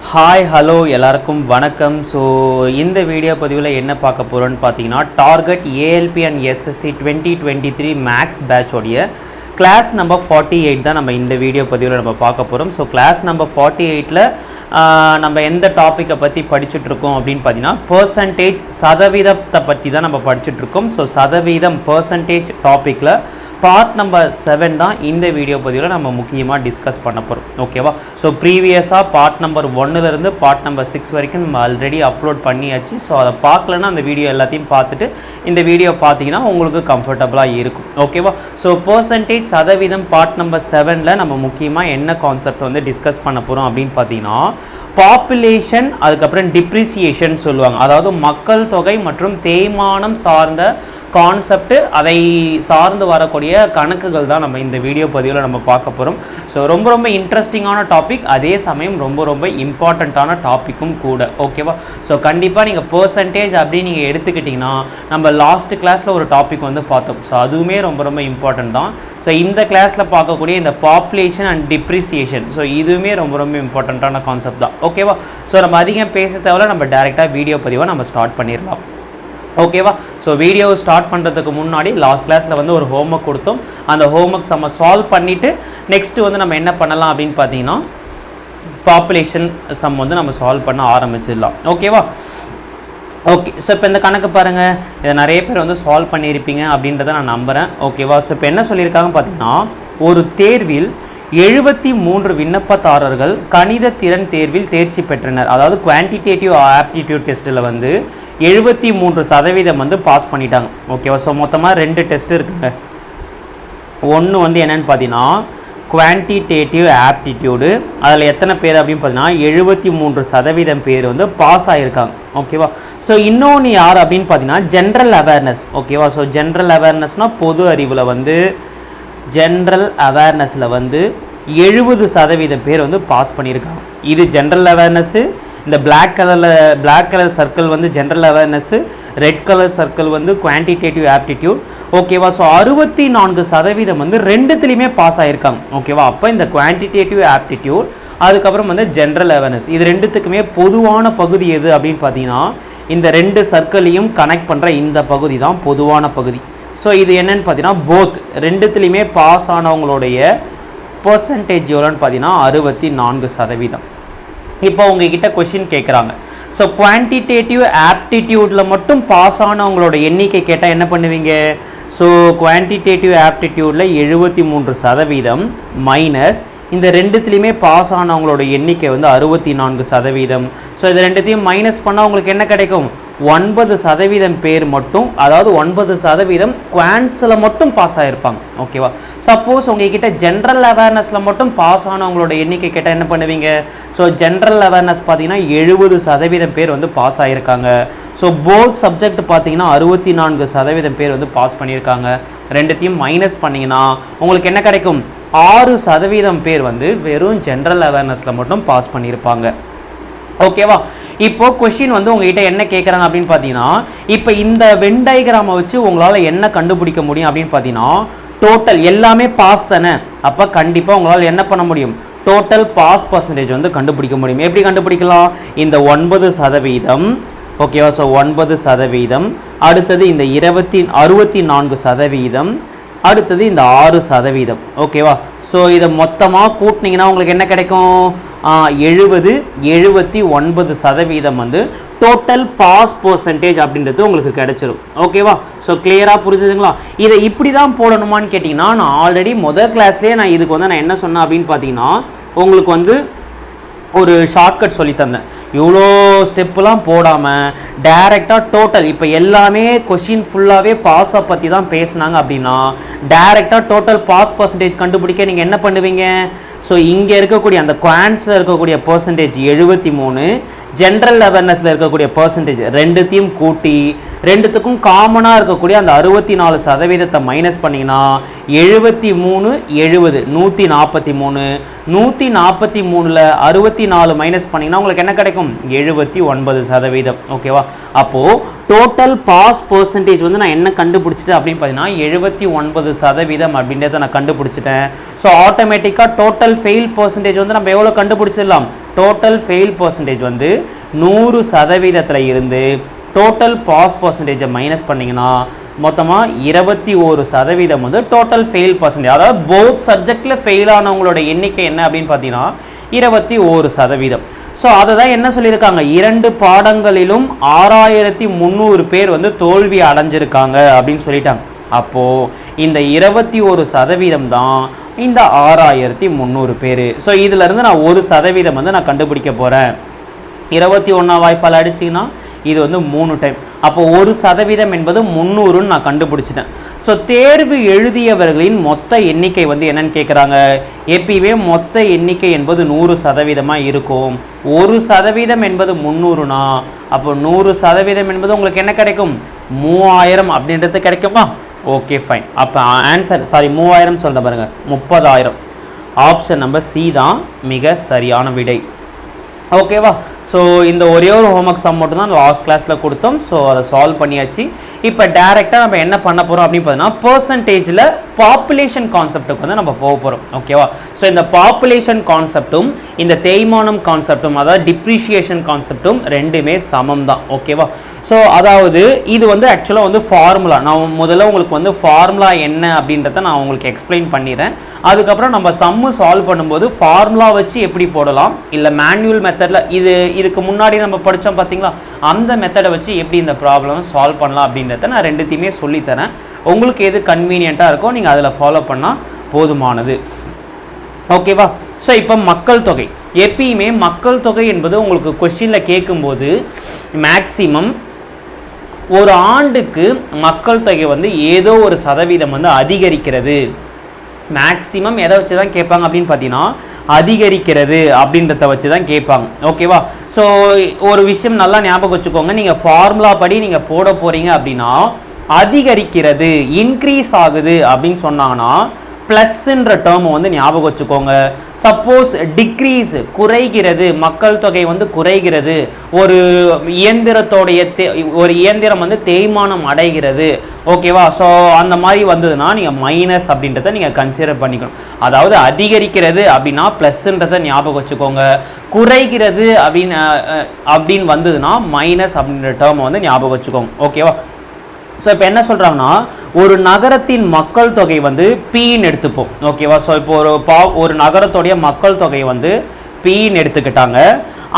Hi hello எல்லாருக்கும் வணக்கம். So இந்த வீடியோ பதிவில் என்ன பார்க்க போகிறோன்னு பார்த்தீங்கன்னா target ALP and SSC 2023 maths பேட்சோடைய கிளாஸ் நம்பர் 48 தான் நம்ம இந்த வீடியோ பதிவில் நம்ம பார்க்க போகிறோம். ஸோ கிளாஸ் நம்பர் 48ல் நம்ம எந்த டாப்பிக்கை பற்றி படிச்சுட்ருக்கோம் அப்படின்னு பார்த்தீங்கன்னா பர்சன்டேஜ் சதவீதத்தை பற்றி தான் நம்ம படிச்சுட்ருக்கோம். ஸோ சதவீதம் பர்சன்டேஜ் டாப்பிக்கில் பார்ட் நம்பர் 7 தான் இந்த வீடியோ பதிவில் நம்ம முக்கியமாக டிஸ்கஸ் பண்ண போகிறோம். ஓகேவா? ஸோ ப்ரீவியஸாக பார்ட் நம்பர் 1லேருந்து பார்ட் நம்பர் 6 வரைக்கும் நம்ம ஆல்ரெடி அப்லோட் பண்ணியாச்சு. ஸோ அதை பார்க்கலன்னா அந்த வீடியோ எல்லாத்தையும் பார்த்துட்டு இந்த வீடியோ பார்த்தீங்கன்னா உங்களுக்கு கம்ஃபர்டபுளாக இருக்கும். ஓகேவா? ஸோ பர்சன்டேஜ் சதவீதம் பார்ட் நம்பர் 7ல் நம்ம முக்கியமாக என்ன கான்செப்ட் வந்து டிஸ்கஸ் பண்ண போகிறோம் அப்படின்னு பார்த்தீங்கன்னா பாப்புலேஷன், அதுக்கப்புறம் டிப்ரிசியேஷன் சொல்லுவாங்க. அதாவது மக்கள் தொகை மற்றும் தேய்மானம் சார்ந்த கான்செப்ட், அதை சார்ந்து வரக்கூடிய கணக்குகள் தான் நம்ம இந்த வீடியோ பதிவில் நம்ம பார்க்க போகிறோம். ஸோ ரொம்ப இன்ட்ரெஸ்டிங்கான டாபிக், அதே சமயம் ரொம்ப இம்பார்ட்டண்ட்டான டாப்பிக்கும் கூட. ஓகேவா? ஸோ கண்டிப்பாக நீங்கள் பர்சன்டேஜ் அப்படின்னு நீங்கள் எடுத்துக்கிட்டிங்கன்னா நம்ம லாஸ்ட் கிளாஸில் ஒரு டாபிக் வந்து பார்த்தோம். ஸோ அதுவுமே ரொம்ப இம்பார்ட்டன்ட் தான். ஸோ இந்த கிளாஸில் பார்க்கக்கூடிய இந்த பாப்புலேஷன் அண்ட் டிப்ரிசியேஷன், ஸோ இதுவுமே ரொம்ப இம்பார்ட்டண்ட்டான கான்செப்ட் தான். ஓகேவா? ஸோ நம்ம அதிகம் பேச தேவையில்ல, நம்ம டேரெக்டாக வீடியோ பதிவை நம்ம ஸ்டார்ட் பண்ணிடலாம். ஓகேவா? ஸோ வீடியோ ஸ்டார்ட் பண்ணுறதுக்கு முன்னாடி லாஸ்ட் கிளாஸில் வந்து ஒரு ஹோம்ஒர்க் கொடுத்தோம். அந்த ஹோம்ஒர்க்ஸ் நம்ம சால்வ் பண்ணிவிட்டு நெக்ஸ்ட்டு வந்து நம்ம என்ன பண்ணலாம் அப்படின்னு பார்த்தீங்கன்னா பாப்புலேஷன் சம் வந்து நம்ம சால்வ் பண்ண ஆரம்பிச்சிடலாம். ஓகேவா? ஓகே. ஸோ இப்போ இந்த கணக்கு பாருங்கள், இதை நிறைய பேர் வந்து சால்வ் பண்ணியிருப்பீங்க அப்படின்றத நான் நம்புகிறேன். ஓகேவா? ஸோ இப்போ என்ன சொல்லியிருக்காங்க பார்த்தீங்கன்னா, ஒரு தேர்வில் 73 விண்ணப்பதாரர்கள் கணித திறன் தேர்வில் தேர்ச்சி பெற்றனர். அதாவது குவான்டிடேட்டிவ் ஆப்டிடியூட் டெஸ்ட்டில் வந்து 73% வந்து பாஸ் பண்ணிட்டாங்க. ஓகேவா? ஸோ மொத்தமாக 2 டெஸ்ட் இருக்குங்க. ஒன்று வந்து என்னென்னு பார்த்தீங்கன்னா குவான்டிடேட்டிவ் ஆப்டிடியூடு, அதில் எத்தனை பேர் அப்படின்னு பார்த்தீங்கன்னா 73% பேர் வந்து பாஸ் ஆகியிருக்காங்க. ஓகேவா? ஸோ இன்னொன்று யார் அப்படின்னு பார்த்தீங்கன்னா ஜென்ரல் அவேர்னஸ். ஓகேவா? ஸோ ஜென்ரல் அவேர்னஸில் பொது அறிவில் வந்து ஜென்ரல் அவேர்னஸில் வந்து 70% பேர் வந்து பாஸ் பண்ணியிருக்காங்க. இது ஜென்ரல் அவேர்னஸ்ஸு. இந்த பிளாக் கலர் சர்க்கிள் வந்து general awareness, red colour circle வந்து குவான்டிடேட்டிவ் ஆப்டிடியூட். ஓகேவா? ஸோ 64% வந்து ரெண்டுத்துலேயுமே பாஸ் ஆகியிருக்காங்க. ஓகேவா? அப்போ இந்த குவான்டிடேட்டிவ் ஆப்டிடியூட் அதுக்கப்புறம் வந்து ஜென்ரல் அவேர்னஸ், இது ரெண்டுத்துக்குமே பொதுவான பகுதி எது அப்படின்னு பார்த்தீங்கன்னா இந்த 2 சர்க்கிளையும் கனெக்ட் பண்ணுற இந்த பகுதி தான் பொதுவான பகுதி. ஸோ இது என்னென்னு பார்த்தீங்கன்னா போத் ரெண்டுத்துலேயுமே பாஸ் ஆனவங்களுடைய பர்சன்டேஜ் எவ்வளோன்னு பார்த்தீங்கன்னா 64%. இப்போ உங்ககிட்ட கொஷின் கேட்குறாங்க, ஸோ குவான்டிடேட்டிவ் ஆப்டிடியூடில் மட்டும் பாஸ் ஆனவங்களோட எண்ணிக்கை கேட்டால் என்ன பண்ணுவீங்க? ஸோ குவான்டிடேட்டிவ் ஆப்டிடியூடில் 73% மைனஸ் இந்த ரெண்டுத்துலேயுமே பாஸ் ஆனவங்களோட எண்ணிக்கை வந்து 64%. ஸோ இது ரெண்டுத்தையும் மைனஸ் பண்ணால் உங்களுக்கு என்ன கிடைக்கும்? 9% பேர் மட்டும், அதாவது 9% குவான்ஸில் மட்டும் பாஸ் ஆகிருப்பாங்க. ஓகேவா? சப்போஸ் உங்ககிட்ட ஜென்ரல் அவேர்னஸில் மட்டும் பாஸ் ஆனவங்களோட எண்ணிக்கை கேட்டால் என்ன பண்ணுவீங்க? ஸோ ஜென்ரல் அவேர்னஸ் பார்த்தீங்கன்னா 70% பேர் வந்து பாஸ் ஆகியிருக்காங்க. ஸோ போத் சப்ஜெக்ட் பார்த்தீங்கன்னா 64% பேர் வந்து பாஸ் பண்ணியிருக்காங்க. ரெண்டுத்தையும் மைனஸ் பண்ணிங்கன்னா உங்களுக்கு என்ன கிடைக்கும்? 6% பேர் வந்து வெறும் ஜென்ரல் அவேர்னஸில் மட்டும் பாஸ் பண்ணியிருப்பாங்க. ஓகேவா? இப்போ கொஷின் வந்து உங்ககிட்ட என்ன கேட்குறாங்க அப்படின்னு பார்த்தீங்கன்னா, இப்போ இந்த வென் டயக்ராமை வச்சு உங்களால் என்ன கண்டுபிடிக்க முடியும் அப்படின்னு பார்த்தீங்கன்னா டோட்டல் எல்லாமே பாஸ் தானே. அப்போ கண்டிப்பாக உங்களால் என்ன பண்ண முடியும்? டோட்டல் பாஸ் பர்சன்டேஜ் வந்து கண்டுபிடிக்க முடியும். எப்படி கண்டுபிடிக்கலாம்? இந்த 9%. ஓகேவா? ஸோ 9%, அடுத்தது இந்த 64%, அடுத்தது இந்த 6%. ஓகேவா? ஸோ இதை மொத்தமாக கூட்டினீங்கன்னா உங்களுக்கு என்ன கிடைக்கும்? 79% வந்து டோட்டல் பாஸ் பர்சன்டேஜ் அப்படின்றது உங்களுக்கு கிடைச்சிரும். ஓகேவா? ஸோ கிளியராக புரிஞ்சுதுங்களா? இதை இப்படி தான் போடணுமான்னு கேட்டிங்கன்னா, நான் ஆல்ரெடி முதல் கிளாஸ்லேயே நான் இதுக்கு வந்து நான் என்ன சொன்னேன் அப்படின்னு பார்த்தீங்கன்னா உங்களுக்கு வந்து ஒரு ஷார்ட்கட் சொல்லித்தந்தேன். இவ்வளோ ஸ்டெப்புலாம் போடாமல் டைரெக்டாக டோட்டல், இப்போ எல்லாமே கொஷின் ஃபுல்லாகவே பாஸை பற்றி தான் பேசுனாங்க அப்படின்னா டைரெக்டாக டோட்டல் பாஸ் பர்சன்டேஜ் கண்டுபிடிக்க நீங்கள் என்ன பண்ணுவீங்க? ஸோ இங்கே இருக்கக்கூடிய அந்த குவான்ஸில் இருக்கக்கூடிய பர்சன்டேஜ் 73, ஜென்ரல் அவேர்னஸில் இருக்கக்கூடிய பர்சன்டேஜ் ரெண்டுத்தையும் கூட்டி ரெண்டுத்துக்கும் காமனாக இருக்கக்கூடிய அந்த 64% மைனஸ் பண்ணிங்கன்னா 73 70 143, 143ல் 64 மைனஸ் பண்ணிங்கன்னா உங்களுக்கு என்ன கிடைக்கும்? 79%. ஓகேவா? அப்போது டோட்டல் பாஸ் பர்சன்டேஜ் வந்து நான் என்ன கண்டுபிடிச்சிட்டேன் அப்படின்னு பார்த்தீங்கன்னா 79% அப்படின்றத நான் கண்டுபிடிச்சிட்டேன். ஸோ ஆட்டோமேட்டிக்காக டோட்டல் ஃபெயில் பர்சன்டேஜ் வந்து நம்ம எவ்வளோ கண்டுபிடிச்சிடலாம்? டோட்டல் ஃபெயில் பர்சன்டேஜ் வந்து 100% இருந்து டோட்டல் பாஸ் பர்சன்டேஜை மைனஸ் பண்ணிங்கன்னா மொத்தமாக 21% வந்து டோட்டல் ஃபெயில் பர்சன்டேஜ். அதாவது போத் சப்ஜெக்டில் ஃபெயில் ஆனவங்களோட எண்ணிக்கை என்ன அப்படின்னு பார்த்தீங்கன்னா 21%. ஸோ அதை தான் என்ன சொல்லியிருக்காங்க, 2 பாடங்களிலும் 6300 பேர் வந்து தோல்வி அடைஞ்சிருக்காங்க அப்படின்னு சொல்லிட்டாங்க. அப்போது இந்த 21% தான் இந்த 6300 பேர். ஸோ இதிலேருந்து நான் 1% வந்து நான் கண்டுபிடிக்க போகிறேன். 21 வாய்ப்பால் அடிச்சிங்கன்னா இது வந்து 3 டைம். அப்போ 1% என்பது 300ன்னு நான் கண்டுபிடிச்சிட்டேன். ஸோ தேர்வு எழுதியவர்களின் மொத்த எண்ணிக்கை வந்து என்னன்னு கேட்குறாங்க. எப்பயுமே மொத்த எண்ணிக்கை என்பது 100% இருக்கும். 1% என்பது 300னா அப்போ 100% என்பது உங்களுக்கு என்ன கிடைக்கும், 3000 அப்படின்றது கிடைக்குமா? Okay fine. அப்போ ஆன்சர் 3000 சொல்ல பாருங்க, 30000. ஆப்ஷன் நம்பர் சி தான் மிக சரியான விடை. ஓகேவா? ஸோ இந்த ஒரே ஒரு ஹோம்ஒர்க் சம் மட்டும் தான் லாஸ்ட் கிளாஸில் கொடுத்தோம். ஸோ அதை சால்வ் பண்ணியாச்சு. இப்போ டேரெக்டாக நம்ம என்ன பண்ண போகிறோம் அப்படின்னு பார்த்தீங்கன்னா பர்சன்டேஜில் பாப்புலேஷன் கான்செப்டுக்கு வந்து நம்ம போக போகிறோம். ஓகேவா? ஸோ இந்த பாப்புலேஷன் கான்செப்டும் இந்த தேய்மானம் கான்செப்டும் அதாவது டிப்ரிஷியேஷன் கான்செப்டும் ரெண்டுமே சமம் தான். ஓகேவா? ஸோ அதாவது இது வந்து ஆக்சுவலாக வந்து ஃபார்முலா. நான் முதல்ல உங்களுக்கு வந்து ஃபார்முலா என்ன அப்படின்றத நான் உங்களுக்கு எக்ஸ்பிளைன் பண்ணிடுறேன். அதுக்கப்புறம் நம்ம சம்மு சால்வ் பண்ணும்போது ஃபார்முலா வச்சு எப்படி போடலாம், இல்லை மேனுவல் மெத்தடில் இதுக்கு முன்னாடி நம்ம படித்தோம் பார்த்தீங்களா, அந்த மெத்தடை வச்சு எப்படி இந்த ப்ராப்ளம் சால்வ் பண்ணலாம் அப்படின்றத நான் ரெண்டுத்தையுமே சொல்லித்தரேன். உங்களுக்கு எது கன்வீனியண்ட்டாக இருக்கோ நீங்கள் அதில் ஃபாலோ பண்ணால் போதுமானது. ஓகேவா? ஸோ இப்போ மக்கள் தொகை, எப்பயுமே மக்கள் தொகை என்பது உங்களுக்கு கொஸ்டினில் கேட்கும்போது மேக்சிமம் ஒரு ஆண்டுக்கு மக்கள் தொகை வந்து ஏதோ ஒரு சதவீதம் வந்து அதிகரிக்கிறது. மேக்ஸிமம் எதை வச்சு தான் கேட்பாங்க அப்படின்னு பார்த்தீங்கன்னா அதிகரிக்கிறது அப்படின்றத வச்சு தான் கேட்பாங்க. ஓகேவா? ஸோ ஒரு விஷயம் நல்லா ஞாபகம் வச்சுக்கோங்க. நீங்கள் ஃபார்முலா படி நீங்கள் போட போகிறீங்க அப்படின்னா அதிகரிக்கிறது இன்க்ரீஸ் ஆகுது அப்படின்னு சொன்னாங்கன்னா ப்ளஸ்ன்ற டேர்மை வந்து ஞாபகம் வச்சுக்கோங்க. சப்போஸ் டிக்ரீஸ் குறைகிறது, மக்கள் தொகை வந்து குறைகிறது, ஒரு இயந்திரத்தோடைய ஒரு இயந்திரம் வந்து தேய்மானம் அடைகிறது. ஓகேவா? ஸோ அந்த மாதிரி வந்ததுன்னா நீங்கள் மைனஸ் அப்படின்றத நீங்கள் கன்சிடர் பண்ணிக்கணும். அதாவது அதிகரிக்கிறது அப்படின்னா ப்ளஸ்ன்றதை ஞாபகம் வச்சுக்கோங்க. குறைகிறது அப்படின்னு வந்ததுன்னா மைனஸ் அப்படின்ற டேர்மை வந்து ஞாபகம் வச்சுக்கோங்க. ஓகேவா? ஸோ இப்போ என்ன சொல்கிறாங்கன்னா ஒரு நகரத்தின் மக்கள் தொகை வந்து பின்னு எடுத்துப்போம். ஓகேவா? ஸோ இப்போ ஒரு நகரத்துடைய மக்கள் தொகை வந்து பின்னு எடுத்துக்கிட்டாங்க.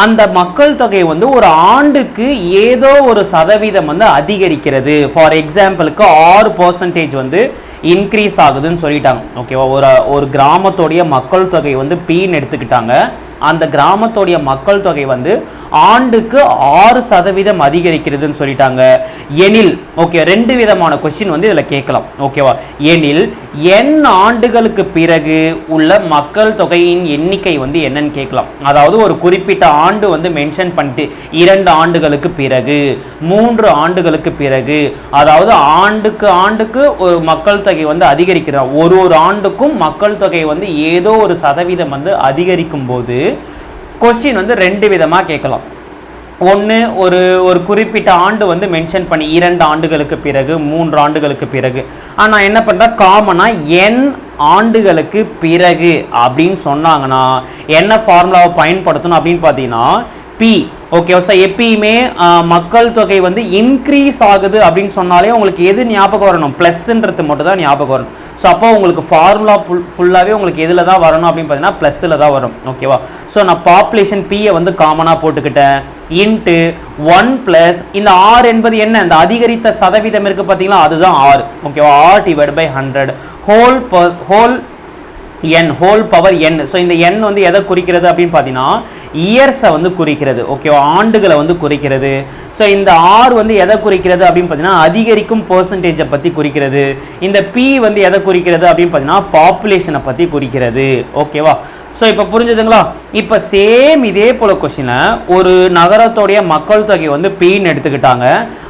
அந்த மக்கள் தொகை வந்து ஒரு ஆண்டுக்கு ஏதோ ஒரு சதவீதம் வந்து அதிகரிக்கிறது. ஃபார் எக்ஸாம்பிளுக்கு 6% வந்து இன்க்ரீஸ் ஆகுதுன்னு சொல்லிட்டாங்க. ஓகேவா? ஒரு கிராமத்துடைய மக்கள் தொகை வந்து பின்னு எடுத்துக்கிட்டாங்க. அந்த கிராமத்துடைய மக்கள் தொகை வந்து ஆண்டுக்கு 6% அதிகரிக்கிறதுன்னு சொல்லிட்டாங்க. எனில், ஓகே, 2 விதமான கொஸ்டின் வந்து இதில் கேட்கலாம். ஓகேவா? எனில் n ஆண்டுகளுக்கு பிறகு உள்ள மக்கள் தொகையின் எண்ணிக்கை வந்து என்னன்னு கேட்கலாம். அதாவது ஒரு குறிப்பிட்ட ஆண்டு வந்து மென்ஷன் பண்ணிட்டு 2 ஆண்டுகளுக்கு பிறகு, 3 ஆண்டுகளுக்கு பிறகு, அதாவது ஆண்டுக்கு ஒரு மக்கள் தொகை வந்து அதிகரிக்கிறார். ஒரு ஆண்டுக்கும் மக்கள் தொகை வந்து ஏதோ ஒரு சதவீதம் வந்து அதிகரிக்கும் போது கொஸ்டின் வந்து 2 விதமாக கேட்கலாம். ஒன்று, ஒரு குறிப்பிட்ட ஆண்டு வந்து மென்ஷன் பண்ணி 2 ஆண்டுகளுக்கு பிறகு, 3 ஆண்டுகளுக்கு பிறகு. ஆனால் என்ன பண்ணுறேன், காமனாக n ஆண்டுகளுக்கு பிறகு அப்படின்னு சொன்னாங்கன்னா என்ன ஃபார்முலாவை பயன்படுத்தணும் அப்படின்னு பார்த்தீங்கன்னா பி. ஓகே? ஸோ எப்பயுமே மக்கள் தொகை வந்து இன்க்ரீஸ் ஆகுது அப்படின்னு சொன்னாலே உங்களுக்கு எது ஞாபகம் வரணும், ப்ளஸ்ன்றது மட்டும் தான் ஞாபகம் வரணும். ஸோ அப்போ உங்களுக்கு ஃபார்முலா ஃபுல்லாகவே உங்களுக்கு எதில் தான் வரணும் அப்படின்னு பார்த்தீங்கன்னா ப்ளஸ்ஸில் தான் வரும். ஓகேவா? ஸோ நான் பாப்புலேஷன் பியை வந்து காமனாக போட்டுக்கிட்டேன். இன்ட்டு 1 + இந்த R என்பது என்ன, இந்த அதிகரித்த சதவீதம் இருக்குது பார்த்தீங்களா, அதுதான் R. ஓகேவா? R/100 whole power n. So இந்த n வந்து எதை குறிக்கிறது அப்படின்னு பார்த்தீங்கன்னா இயர்ஸை வந்து குறிக்கிறது. ஓகேவா? ஆண்டுகளை வந்து குறிக்கிறது. ஸோ இந்த R வந்து எதை குறிக்கிறது அப்படின்னு பார்த்தீங்கன்னா அதிகரிக்கும் பர்சன்டேஜை பற்றி குறிக்கிறது. இந்த P வந்து எதை குறிக்கிறது அப்படின்னு பார்த்தீங்கன்னா பாப்புலேஷனை பற்றி குறிக்கிறது. ஓகேவா? ஸோ இப்போ புரிஞ்சுதுங்களா? இப்போ சேம் இதே போல கொஸ்டினை ஒரு நகரத்துடைய மக்கள் தொகை வந்து பின்னு எடுத்துக்கிட்டாங்க.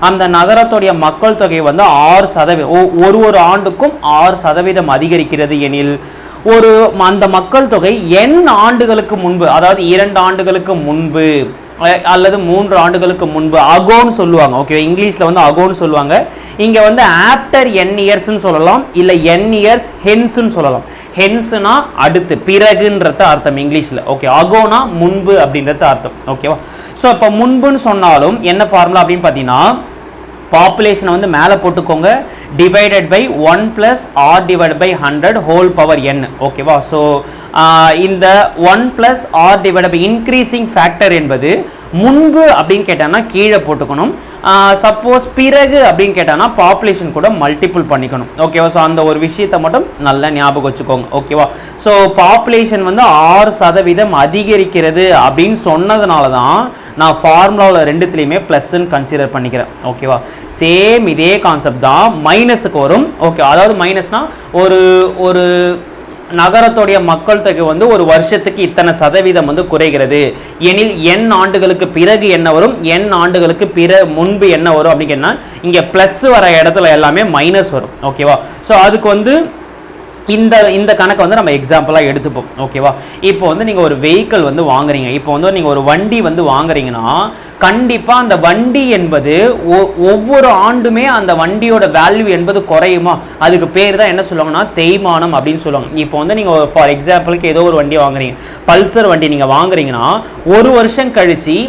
அந்த நகரத்துடைய மக்கள் தொகை வந்து 6%, ஒரு ஆண்டுக்கும் 6% அதிகரிக்கிறது எனில் அந்த மக்கள் தொகை n ஆண்டுகளுக்கு முன்பு, அதாவது 2 ஆண்டுகளுக்கு முன்பு அல்லது 3 ஆண்டுகளுக்கு முன்பு அகோன்னு சொல்லுவாங்க. ஓகே, இங்கிலீஷ்ல வந்து அகோன்னு சொல்லுவாங்க. இங்க வந்து ஆஃப்டர் n இயர்ஸ்னு சொல்லலாம், இல்ல n இயர்ஸ் ஹென்ஸ்னு சொல்லலாம். ஹென்ஸ்னா அடுத்து, பிறகுன்றது அர்த்தம் இங்கிலீஷ்ல. ஓகே, அகோனா முன்பு அப்படின்றது அர்த்தம். ஓகேவா? ஸோ இப்போ முன்புன்னு சொன்னாலும் என்ன ஃபார்முலா அப்படின்னு பார்த்தீங்கன்னா, பாப்புலேஷனை வந்து மேலே போட்டுக்கோங்க, divided by 1 + r divide by 100 whole power n. ஓகேவா? ஸோ இந்த 1 + r divide by increasing factor என்பது முன்பு அப்படின்னு கேட்டாங்கன்னா கீழே போட்டுக்கணும். சப்போஸ் பிறகு அப்படின்னு கேட்டாங்கன்னா பாப்புலேஷன் கூட மல்டிபிள் பண்ணிக்கணும். ஓகேவா? ஸோ அந்த ஒரு விஷயத்தை மட்டும் நல்லா ஞாபகம் வச்சுக்கோங்க. ஓகேவா? ஸோ பாப்புலேஷன் வந்து 6% அதிகரிக்கிறது அப்படின்னு சொன்னதுனால தான் நான் ஃபார்முலாவில் ரெண்டுத்துலேயுமே ப்ளஸ்ன்னு கன்சிடர் பண்ணிக்கிறேன். ஓகேவா? சேம் இதே கான்செப்ட் தான் மைனஸுக்கு வரும். ஓகே, அதாவது மைனஸ்னால் ஒரு நகரத்துடைய மக்கள் தொகை வந்து ஒரு வருஷத்துக்கு இத்தனை சதவீதம் வந்து குறைகிறது எனில் n ஆண்டுகளுக்கு பிறகு என்ன வரும், n ஆண்டுகளுக்கு முன்பு என்ன வரும் அப்படின்னு கேட்டா இங்கே ப்ளஸ் வர இடத்துல எல்லாமே மைனஸ் வரும். ஓகேவா? ஸோ அதுக்கு வந்து இந்த கணக்கு வந்து நம்ம எக்ஸாம்பிளாக எடுத்துப்போம். ஓகேவா? இப்போ வந்து நீங்கள் ஒரு வெஹிக்கிள் வந்து வாங்குறீங்க, இப்போ வந்து நீங்கள் ஒரு வண்டி வந்து வாங்குறீங்கன்னா கண்டிப்பாக அந்த வண்டி என்பது ஒவ்வொரு ஆண்டுமே அந்த வண்டியோட வேல்யூ என்பது குறையுமா, அதுக்கு பேர் தான் என்ன சொல்லுவாங்கன்னா தேய்மானம் அப்படின்னு சொல்லுவாங்க. இப்போ வந்து நீங்கள் ஃபார் எக்ஸாம்பிளுக்கு ஏதோ ஒரு வண்டி வாங்குறீங்க, பல்சர் வண்டி நீங்கள் வாங்குறீங்கன்னா ஒரு வருஷம் கழிச்சு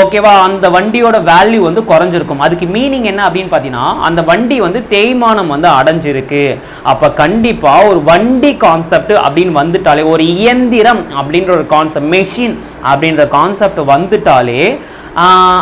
ஓகேவா அந்த வண்டியோட வேல்யூ வந்து குறைஞ்சிருக்கும். அதுக்கு மீனிங் என்ன அப்படின்னு பார்த்தீங்கன்னா அந்த வண்டி வந்து தேய்மானம் வந்து அடைஞ்சிருக்கு. அப்போ கண்டிப்பாக ஒரு வண்டி கான்செப்ட் அப்படின்னு வந்துட்டாலே, ஒரு இயந்திரம் அப்படின்ற ஒரு கான்செப்ட், மெஷின் அப்படின்ற கான்செப்ட் வந்துட்டாலே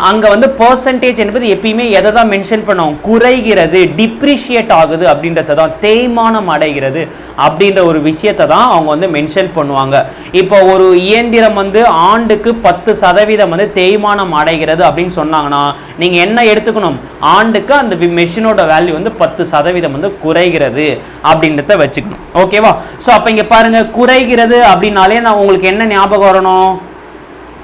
அங்கே வந்து பர்சன்டேஜ் என்பது எப்பயுமே எதை தான் மென்ஷன் பண்ணுவோம், குறைகிறது, டிப்ரிஷியேட் ஆகுது அப்படின்றத தான், தேய்மானம் அடைகிறது அப்படின்ற ஒரு விஷயத்தை தான் அவங்க வந்து மென்ஷன் பண்ணுவாங்க. இப்போ ஒரு இயந்திரம் வந்து ஆண்டுக்கு 10% வந்து தேய்மானம் அடைகிறது அப்படின்னு சொன்னாங்கன்னா நீங்கள் என்ன எடுத்துக்கணும், ஆண்டுக்கு அந்த மெஷினோட வேல்யூ வந்து 10% வந்து குறைகிறது அப்படின்றத வச்சுக்கணும். ஓகேவா? ஸோ அப்போ இங்கே பாருங்க, குறைகிறது அப்படின்னாலே நான் உங்களுக்கு என்ன ஞாபகம் வரணும்,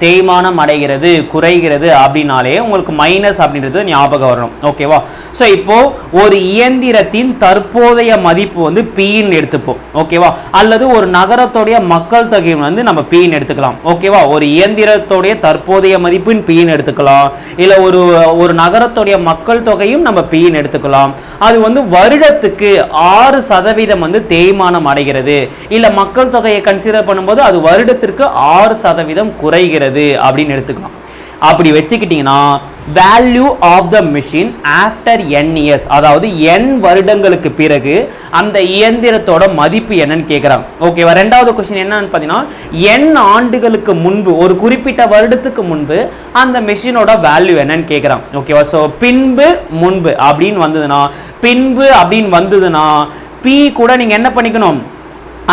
தேய்மானம் அடைகிறது, குறைகிறது அப்படின்னாலே உங்களுக்கு மைனஸ் அப்படின்றது ஞாபகம் வரணும். ஓகேவா? ஸோ இப்போ ஒரு இயந்திரத்தின் தற்போதைய மதிப்பு வந்து பின்னு எடுத்துப்போம். ஓகேவா? அல்லது ஒரு நகரத்துடைய மக்கள் தொகை வந்து நம்ம பின்னு எடுத்துக்கலாம். ஓகேவா? ஒரு இயந்திரத்துடைய தற்போதைய மதிப்பின் பின்னு எடுத்துக்கலாம், இல்லை ஒரு நகரத்துடைய மக்கள் தொகையும் நம்ம பின்னு எடுத்துக்கலாம். அது வந்து வருடத்துக்கு 6% வந்து தேய்மானம் அடைகிறது, இல்லை மக்கள் தொகையை கன்சிடர் பண்ணும்போது அது வருடத்திற்கு 6% குறைகிறது அப்படின்னு எடுத்துக்கலாம். அப்படி வச்சுக்கிட்டீங்கன்னா value of the machine after n years, அதாவது n வருடங்களுக்கு பிறகு அந்த இயந்திரத்தோட மதிப்பு என்னன்னு கேட்குறாங்க. ஓகேவா? ரெண்டாவது கொஸ்டின் என்னன்னு பார்த்தீங்கன்னா n ஆண்டுகளுக்கு முன்பு, ஒரு குறிப்பிட்ட வருடத்துக்கு முன்பு அந்த மிஷினோட வேல்யூ என்னன்னு கேட்குறாங்க. ஓகேவா? ஸோ பின்பு முன்பு அப்படின்னு வந்ததுன்னா, பின்பு அப்படின்னு வந்ததுன்னா பி கூட நீங்கள் என்ன பண்ணிக்கணும்,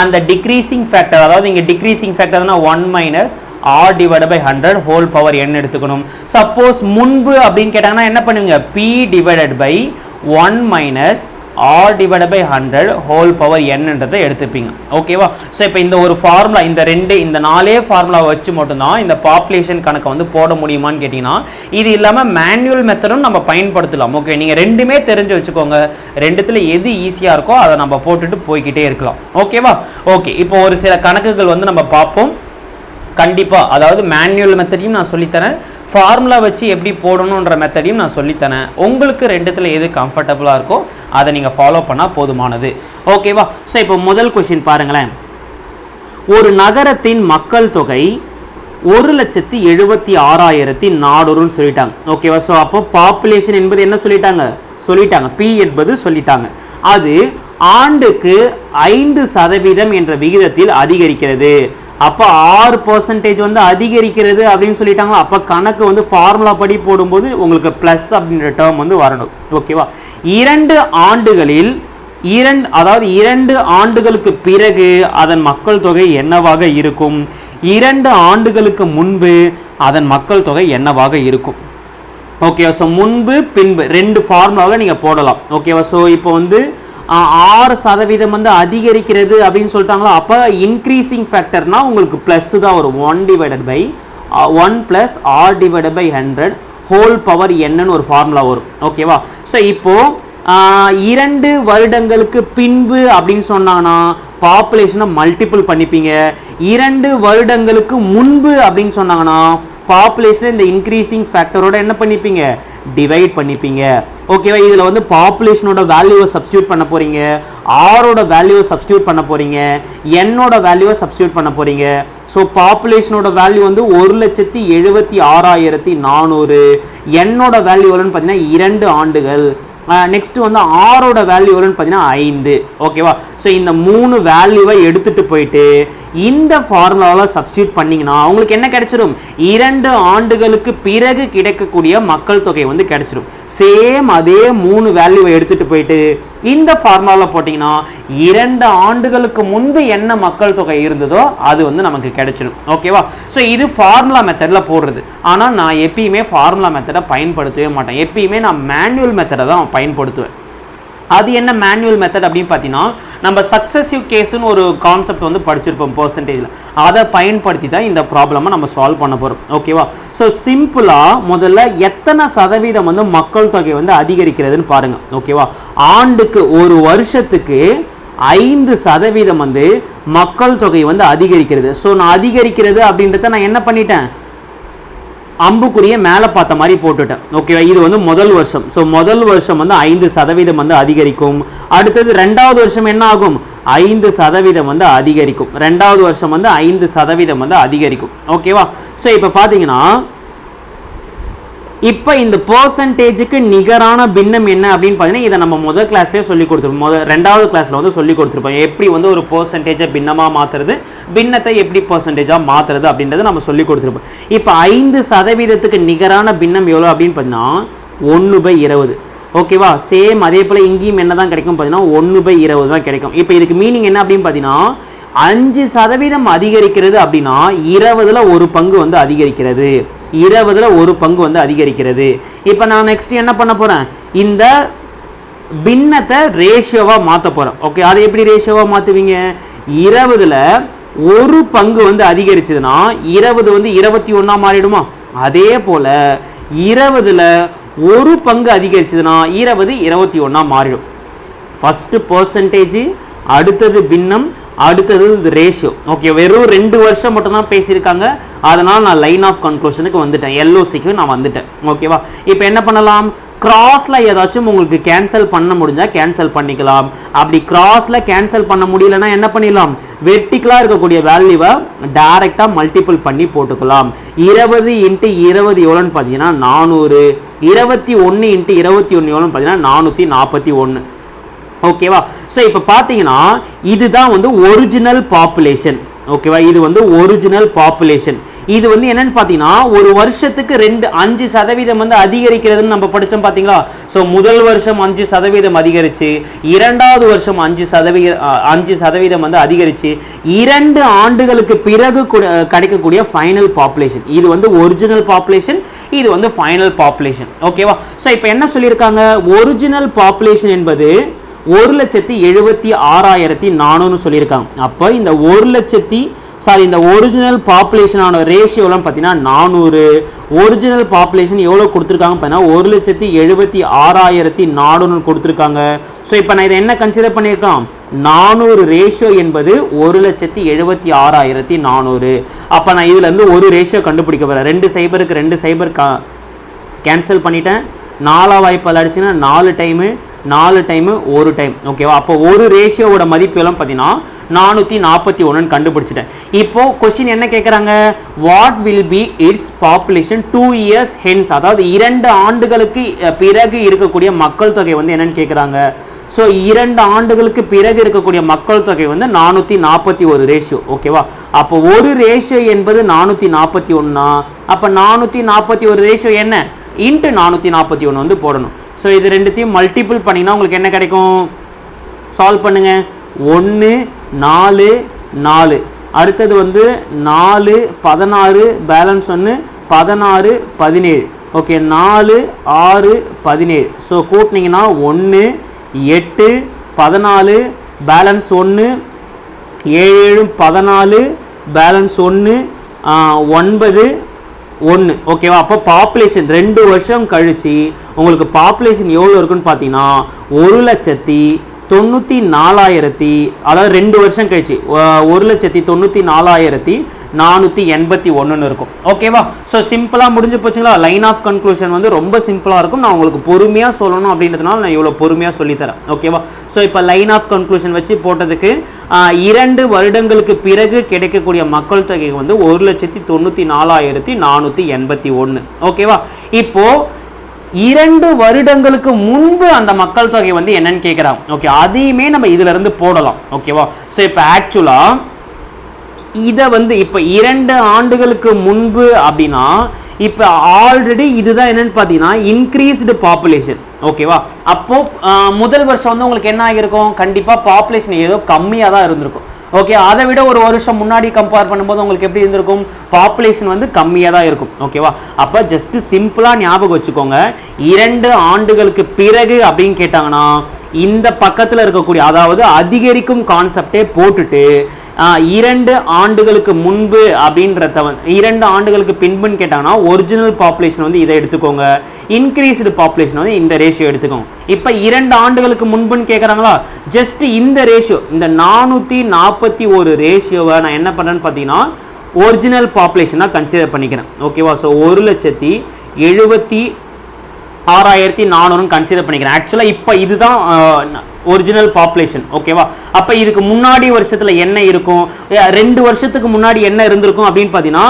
அந்த டிக்ரீசிங் ஃபேக்டர், அதாவது இங்கே டிக்ரீசிங் ஃபேக்டர்னா 1 - r divide by 100 whole power n எடுத்துக்கணும். சப்போஸ் முன்பு அப்படின்னு கேட்டாங்கன்னா என்ன பண்ணுவீங்க, p divided by 1 - r divide by 100 whole power nன்றதை எடுத்துப்பீங்க. ஓகேவா? ஸோ இப்போ இந்த ஒரு ஃபார்முலா, இந்த 4 ஃபார்முலா வச்சு மட்டும்தான் இந்த பாப்புலேஷன் கணக்கை வந்து போட முடியுமான்னு கேட்டிங்கன்னா இது இல்லாமல் மேனுவல் மெத்தடும் நம்ம பயன்படுத்தலாம். ஓகே, நீங்கள் ரெண்டுமே தெரிஞ்சு வச்சுக்கோங்க, ரெண்டுத்தில் எது ஈஸியாக இருக்கோ அதை நம்ம போட்டுட்டு போய்கிட்டே இருக்கலாம். ஓகேவா? ஓகே, இப்போ ஒரு சில கணக்குகள் வந்து நம்ம பார்ப்போம். கண்டிப்பாக, அதாவது மேனுவல் மெத்தடையும் நான் சொல்லித்தரேன், ஃபார்முலா வச்சு எப்படி போடணுன்ற மெத்தடையும் நான் சொல்லித்தரேன். உங்களுக்கு ரெண்டுத்தில் எது கம்ஃபர்டபுளாக இருக்கோ அதை நீங்கள் ஃபாலோ பண்ணால் போதுமானது. ஓகேவா? ஸோ இப்போ முதல் கொஸ்டின் பாருங்களேன். ஒரு நகரத்தின் மக்கள் தொகை 1,76,400 சொல்லிட்டாங்க. ஓகேவா? ஸோ அப்போ பாப்புலேஷன் என்பது என்ன சொல்லிட்டாங்க, பி என்பது சொல்லிட்டாங்க. அது ஆண்டுக்கு 5% என்ற விகிதத்தில் அதிகரிக்கிறது. அப்போ 6% வந்து அதிகரிக்கிறது அப்படின்னு சொல்லிட்டாங்க. அப்போ கணக்கு வந்து ஃபார்முலா படி போடும்போது உங்களுக்கு ப்ளஸ் அப்படின்ற டேர்ம் வந்து வரணும். ஓகேவா? 2 ஆண்டுகளில் அதாவது 2 ஆண்டுகளுக்கு பிறகு அதன் மக்கள் தொகை என்னவாக இருக்கும், 2 ஆண்டுகளுக்கு முன்பு அதன் மக்கள் தொகை என்னவாக இருக்கும். ஓகேவா? ஸோ முன்பு பின்பு 2 ஃபார்முலாவை நீங்கள் போடலாம். ஓகேவா? ஸோ இப்போ வந்து 6% வந்து அதிகரிக்கிறது அப்படின்னு சொல்லிட்டாங்களா, அப்போ இன்க்ரீசிங் ஃபேக்டர்னா உங்களுக்கு ப்ளஸ் தான் வரும். 1 + r divided by 100 whole power என்னன்னு ஒரு ஃபார்முலா வரும். ஓகேவா? ஸோ இப்போது 2 வருடங்களுக்கு பின்பு அப்படின்னு சொன்னாங்கன்னா பாப்புலேஷனை மல்டிபிள் பண்ணிப்பீங்க. 2 வருடங்களுக்கு முன்பு அப்படின்னு சொன்னாங்கன்னா பாப்புலேஷனை இந்த இன்க்ரீசிங் ஃபேக்டரோட என்ன பண்ணிப்பீங்க, டிவைட் பண்ணிப்பீங்க. ஓகேவா, இதில் வந்து பாப்புலேஷனோட வேல்யூவை சப்ஸ்டியூட் பண்ண போகிறீங்க, ஆரோட வேல்யூவை சப்ஸ்டியூட் பண்ண போகிறீங்க, என்னோட வேல்யூவை சப்ஸ்டியூட் பண்ண போகிறீங்க. ஸோ பாப்புலேஷனோட வேல்யூ வந்து 1,76,400, என்னோட வேல்யூ எவ்வளோன்னு பார்த்தீங்கன்னா 2 ஆண்டுகள். நெக்ஸ்ட் வந்து ஆரோட வேல்யூ எவ்வளோன்னு பார்த்தீங்கன்னா 5. ஓகேவா, ஸோ இந்த 3 வேல்யூவை எடுத்துகிட்டு போயிட்டு இந்த ஃபார்முலாவில் சப்ஸ்டியூட் பண்ணிங்கன்னா உங்களுக்கு என்ன கிடைச்சிடும், 2 ஆண்டுகளுக்கு பிறகு கிடைக்கக்கூடிய மக்கள் தொகை வந்து கிடைச்சிடும். சேம் அதே 3 வேல்யூவை எடுத்துகிட்டு போயிட்டு இந்த ஃபார்முலாவில் போட்டிங்கன்னா 2 ஆண்டுகளுக்கு முன்பு என்ன மக்கள் தொகை இருந்ததோ அது வந்து நமக்கு கிடைச்சிடும். ஓகேவா, ஸோ இது ஃபார்முலா மெத்தடில் போடுறது. ஆனால் நான் எப்பயுமே ஃபார்முலா மெத்தடை பயன்படுத்தவே மாட்டேன், எப்பயுமே நான் மேனுவல் மெத்தடை தான் பயன்படுத்துவேன். அது என்ன மேனுவல் மெத்தட் அப்படின்னு பார்த்தீங்கன்னா, நம்ம சக்ஸசிவ் கேஸ்னு ஒரு கான்செப்ட் வந்து படிச்சிருப்போம் பர்சன்டேஜில், அதை பயன்படுத்தி தான் இந்த ப்ராப்ளமை நம்ம சால்வ் பண்ண போகிறோம். ஓகேவா, ஸோ சிம்பிளாக முதல்ல எத்தனை சதவீதம் வந்து மக்கள் தொகை வந்து அதிகரிக்கிறதுன்னு பாருங்கள். ஓகேவா, ஆண்டுக்கு ஒரு வருஷத்துக்கு 5% வந்து மக்கள் தொகை வந்து அதிகரிக்கிறது. ஸோ நான் அதிகரிக்கிறது அப்படின்றத நான் என்ன பண்ணிட்டேன், அம்புக்குரிய மேலே பார்த்த மாதிரி போட்டுட்டேன். ஓகேவா, இது வந்து முதல் வருஷம். ஸோ முதல் வருஷம் வந்து 5% வந்து அதிகரிக்கும். அடுத்தது 2வது வருஷம் என்ன ஆகும், 5% வந்து அதிகரிக்கும். 2வது வருஷம் வந்து 5% வந்து அதிகரிக்கும். ஓகேவா, ஸோ இப்போ பார்த்தீங்கன்னா இப்போ இந்த பர்சன்டேஜுக்கு நிகரான பின்னம் என்ன அப்படின்னு பார்த்தீங்கன்னா, இதை நம்ம முதல் கிளாஸ்லேயே சொல்லி கொடுத்துருப்போம், 2வது கிளாஸில் வந்து சொல்லி கொடுத்துருப்போம். எப்படி வந்து ஒரு பர்சன்டேஜை பின்னமாக மாற்றுறது, பின்னத்தை எப்படி பர்சன்டேஜாக மாற்றுறது அப்படின்றத நம்ம சொல்லி கொடுத்துருப்போம். இப்போ 5%க்கு நிகரான பின்னம் எவ்வளோ அப்படின்னு பார்த்தீங்கன்னா 1/20. ஓகேவா, சேம் அதே போல் இங்கேயும் என்ன தான் கிடைக்கும் பார்த்தீங்கன்னா 1/20 தான் கிடைக்கும். இப்போ இதுக்கு மீனிங் என்ன அப்படின்னு பார்த்தீங்கன்னா, 5% அதிகரிக்கிறது அப்படின்னா 20ல் 1 பங்கு வந்து அதிகரிக்கிறது, 20ல் 1 பங்கு வந்து அதிகரிக்கிறது. இப்போ நான் நெக்ஸ்ட் என்ன பண்ண போகிறேன், இந்த பின்னத்தை ரேஷியோவாக மாற்ற போகிறேன். ஓகே, அதை எப்படி ரேஷியோவாக மாற்றுவீங்க, 20ல் 1 பங்கு வந்து அதிகரிச்சதுன்னா 20 வந்து 21 மாறிடுமா, அதே போல் 20ல் 1 பங்கு அதிகரிச்சதுன்னா 20 21 மாறிடும். ஃபஸ்ட்டு பர்சன்டேஜ், அடுத்தது பின்னம், அடுத்தது ரேஷியோ. ஓகே, வெறும் 2 வருஷம் மட்டும் தான் பேசியிருக்காங்க, அதனால் நான் லைன் ஆஃப் கன்க்ளூஷனுக்கு வந்துட்டேன், எல்ஓசிக்கு நான் வந்துட்டேன். ஓகேவா, இப்போ என்ன பண்ணலாம், கிராஸில் ஏதாச்சும் உங்களுக்கு கேன்சல் பண்ண முடிஞ்சால் கேன்சல் பண்ணிக்கலாம். அப்படி கிராஸில் கேன்சல் பண்ண முடியலன்னா என்ன பண்ணிடலாம், வெர்டிக்கலாக இருக்கக்கூடிய வேல்யூவை டைரெக்டாக மல்டிபிள் பண்ணி போட்டுக்கலாம். 20 × 20 எவ்வளோன்னு பார்த்தீங்கன்னா 400, 21 × 21 எவ்வளோன்னு பார்த்தீங்கன்னா 441. ஓகேவா, ஸோ இப்போ பார்த்தீங்கன்னா இதுதான் வந்து ஒரிஜினல் பாப்புலேஷன். ஓகேவா, இது வந்து ஒரிஜினல் பாப்புலேஷன். இது வந்து என்னன்னு பார்த்தீங்கன்னா ஒரு வருஷத்துக்கு 5% வந்து அதிகரிக்கிறதுன்னு நம்ம படித்தோம் பார்த்தீங்களா. ஸோ முதல் வருஷம் 5% அதிகரிச்சு, 2வது வருஷம் 5% வந்து அதிகரிச்சு, 2 ஆண்டுகளுக்கு பிறகு கிடைக்கக்கூடிய ஃபைனல் பாப்புலேஷன். இது வந்து ஒரிஜினல் பாப்புலேஷன், இது வந்து ஃபைனல் பாப்புலேஷன். ஓகேவா, ஸோ இப்போ என்ன சொல்லியிருக்காங்க, ஒரிஜினல் பாப்புலேஷன் என்பது 1,76,400 சொல்லியிருக்காங்க. அப்போ இந்த இந்த ஒரிஜினல் பாப்புலேஷனான ரேஷியோலாம் பார்த்தீங்கன்னா 400. ஒரிஜினல் பாப்புலேஷன் எவ்வளோ கொடுத்துருக்காங்க பார்த்தீங்கன்னா 1,76,400 கொடுத்துருக்காங்க. ஸோ இப்போ நான் இதை என்ன கன்சிடர் பண்ணியிருக்கோம், 400 ரேஷியோ என்பது 1,76,400. அப்போ நான் இதுலேருந்து ஒரு ரேஷியோ கண்டுபிடிக்க போகிறேன். 2 சைபருக்கு 2 சைபர் கேன்சல் பண்ணிட்டேன். 4 வாய்ப்பால் அடிச்சுன்னா 4 டைமு, 4 டைமு 1 டைம். ஓகேவா, அப்போ ஒரு ரேஷியோவோட மதிப்பு எல்லாம் பார்த்தீங்கன்னா 441 கண்டுபிடிச்சிட்டேன். இப்போ கொஸ்டின் என்ன கேட்குறாங்க, what will be its population 2 years hence, அதாவது 2 ஆண்டுகளுக்கு பிறகு இருக்கக்கூடிய மக்கள் தொகை வந்து என்னன்னு கேட்குறாங்க. ஸோ 2 ஆண்டுகளுக்கு பிறகு இருக்கக்கூடிய மக்கள் தொகை வந்து 441 ரேஷியோ. ஓகேவா, அப்போ ஒரு ரேஷியோ என்பது 441. அப்போ 441 ரேஷியோ என்ன, இன்ட்டு 441 வந்து போடணும். ஸோ இது ரெண்டுத்தையும் மல்டிபிள் பண்ணிங்கன்னா உங்களுக்கு என்ன கிடைக்கும், சால்வ் பண்ணுங்க. 1 4 4, அடுத்தது வந்து 4 16, பேலன்ஸ் 1 16 17. ஓகே, 4 6 17. ஸோ கூட்டினீங்கன்னா 1 8 14, பேலன்ஸ் 1 7 14, பேலன்ஸ் 1 9 1. ஓகேவா, அப்போ பாப்புலேஷன் 2 வருஷம் கழிச்சு உங்களுக்கு பாப்புலேஷன் எவ்வளோ இருக்குன்னு பார்த்தீங்கன்னா 1,93,000 94,000 அதாவது 2 வருஷம் கழிச்சு 1,94,481 இருக்கும். ஓகேவா? ஸோ சிம்பிளாக முடிஞ்சு போச்சுங்களா? லைன் ஆஃப் கன்க்ளூஷன் வந்து ரொம்ப சிம்பிளாக இருக்கும். நான் உங்களுக்கு பொறுமையாக சொல்லணும் அப்படின்றதுனால நான் இவ்வளோ பொறுமையாக சொல்லித்தரேன். ஓகேவா? ஸோ இப்போ லைன் ஆஃப் கன்க்ளூஷன் வச்சு போட்டதுக்கு 2 வருடங்களுக்கு பிறகு கிடைக்கக்கூடிய மக்கள் தொகை வந்து 1,94,481. ஓகேவா? இப்போ 2 வருடங்களுக்கு முன்பு அந்த மக்கள் தொகை வந்து என்னன்னு கேட்குறாங்க. ஓகே, அதையுமே நம்ம இதுல இருந்து போடலாம். ஓகேவா? ஸோ இப்போ ஆக்சுவலா இதை வந்து இப்போ 2 ஆண்டுகளுக்கு முன்பு அப்படின்னா இப்போ ஆல்ரெடி இதுதான் என்னன்னு பார்த்தீங்கன்னா இன்க்ரீஸ்டு பாப்புலேஷன். ஓகேவா? அப்போ முதல் வருஷம் வந்து உங்களுக்கு என்ன ஆகிருக்கும்? கண்டிப்பாக பாப்புலேஷன் ஏதோ கம்மியாக தான் இருந்திருக்கும். ஓகே, அதை விட ஒரு வருஷம் முன்னாடி கம்பேர் பண்ணும்போது உங்களுக்கு எப்படி இருந்திருக்கும்? பாப்புலேஷன் வந்து கம்மியாக தான் இருக்கும். ஓகேவா? அப்போ ஜஸ்ட் சிம்பிளாக ஞாபகம் வச்சுக்கோங்க, 2 ஆண்டுகளுக்கு பிறகு அப்படின்னு கேட்டாங்கன்னா இந்த பக்கத்தில் இருக்கக்கூடிய அதாவது அதிகரிக்கும் கான்செப்டே போட்டுட்டு 2 ஆண்டுகளுக்கு முன்பு அப்படின்றத 2 ஆண்டுகளுக்கு பின்புன்னு கேட்டாங்கன்னா ஒரிஜினல் பாப்புலேஷன் வந்து இதை எடுத்துக்கோங்க, இன்க்ரீஸ்டு பாப்புலேஷன் வந்து இந்த ரேஷியோ எடுத்துக்கோங்க. இப்போ 2 ஆண்டுகளுக்கு முன்புன்னு கேட்குறாங்களா, ஜஸ்ட் இந்த ரேஷியோ இந்த 441 ரேஷியோவை நான் என்ன பண்ணுறேன்னு பார்த்தீங்கன்னா ஒரிஜினல் பாப்புலேஷனாக கன்சிடர் பண்ணிக்கிறேன். ஓகேவா? ஸோ 1,76,400 கன்சிடர் பண்ணிக்கிறேன். ஆக்சுவலாக இப்போ இதுதான் ஒரிஜினல் பாப்புலேஷன். ஓகேவா? அப்போ இதுக்கு முன்னாடி வருஷத்தில் என்ன இருக்கும்? 2 வருஷத்துக்கு முன்னாடி என்ன இருந்திருக்கும் அப்படின்னு பார்த்தீங்கன்னா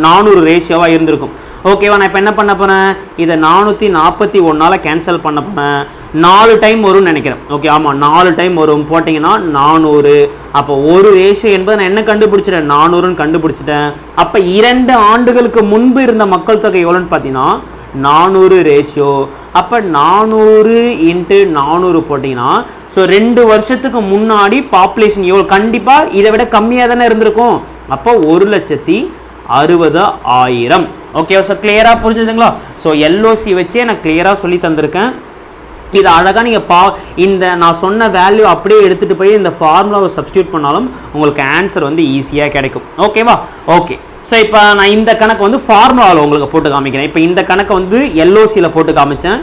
400 ரேஷியோவாக இருந்திருக்கும். ஓகேவா? நான் இப்போ என்ன பண்ண போகிறேன்? இதை 441 கேன்சல் பண்ண போகிறேன். 4 டைம் வரும்னு நினைக்கிறேன். ஓகே, ஆமாம் 4 டைம் வரும். போட்டிங்கன்னா 400. அப்போ ஒரு ரேஷியோ என்பதை நான் என்ன கண்டுபிடிச்சிட்டேன்? 400ன்னு கண்டுபிடிச்சிட்டேன். அப்போ 2 ஆண்டுகளுக்கு முன்பு இருந்த மக்கள் தொகை எவ்வளோன்னு பார்த்தீங்கன்னா 400 ரேஷியோ. அப்போ 400 × 400 போட்டிங்கன்னா ஸோ 2 வருஷத்துக்கு முன்னாடி பாப்புலேஷன் எவ்வளோ? கண்டிப்பாக இதை விட கம்மியாக தானே இருந்திருக்கும். அப்போ 1,60,000. ஓகே, ஸோ கிளியராக புரிஞ்சுதுங்களா? ஸோ எல்ஓசி வச்சே நான் கிளியராக சொல்லி தந்திருக்கேன். இது அழகாக நீங்கள் இந்த நான் சொன்ன வேல்யூ அப்படியே எடுத்துகிட்டு போய் இந்த ஃபார்முலாவை சப்ஸ்டியூட் பண்ணாலும் உங்களுக்கு ஆன்சர் வந்து ஈஸியாக கிடைக்கும். ஓகேவா? ஓகே, ஸோ இப்போ நான் இந்த கணக்கு வந்து ஃபார்முலாவில் உங்களுக்கு போட்டு காமிக்கிறேன். இப்போ இந்த கணக்கை வந்து எல்ஓசியில் போட்டு காமிச்சேன்,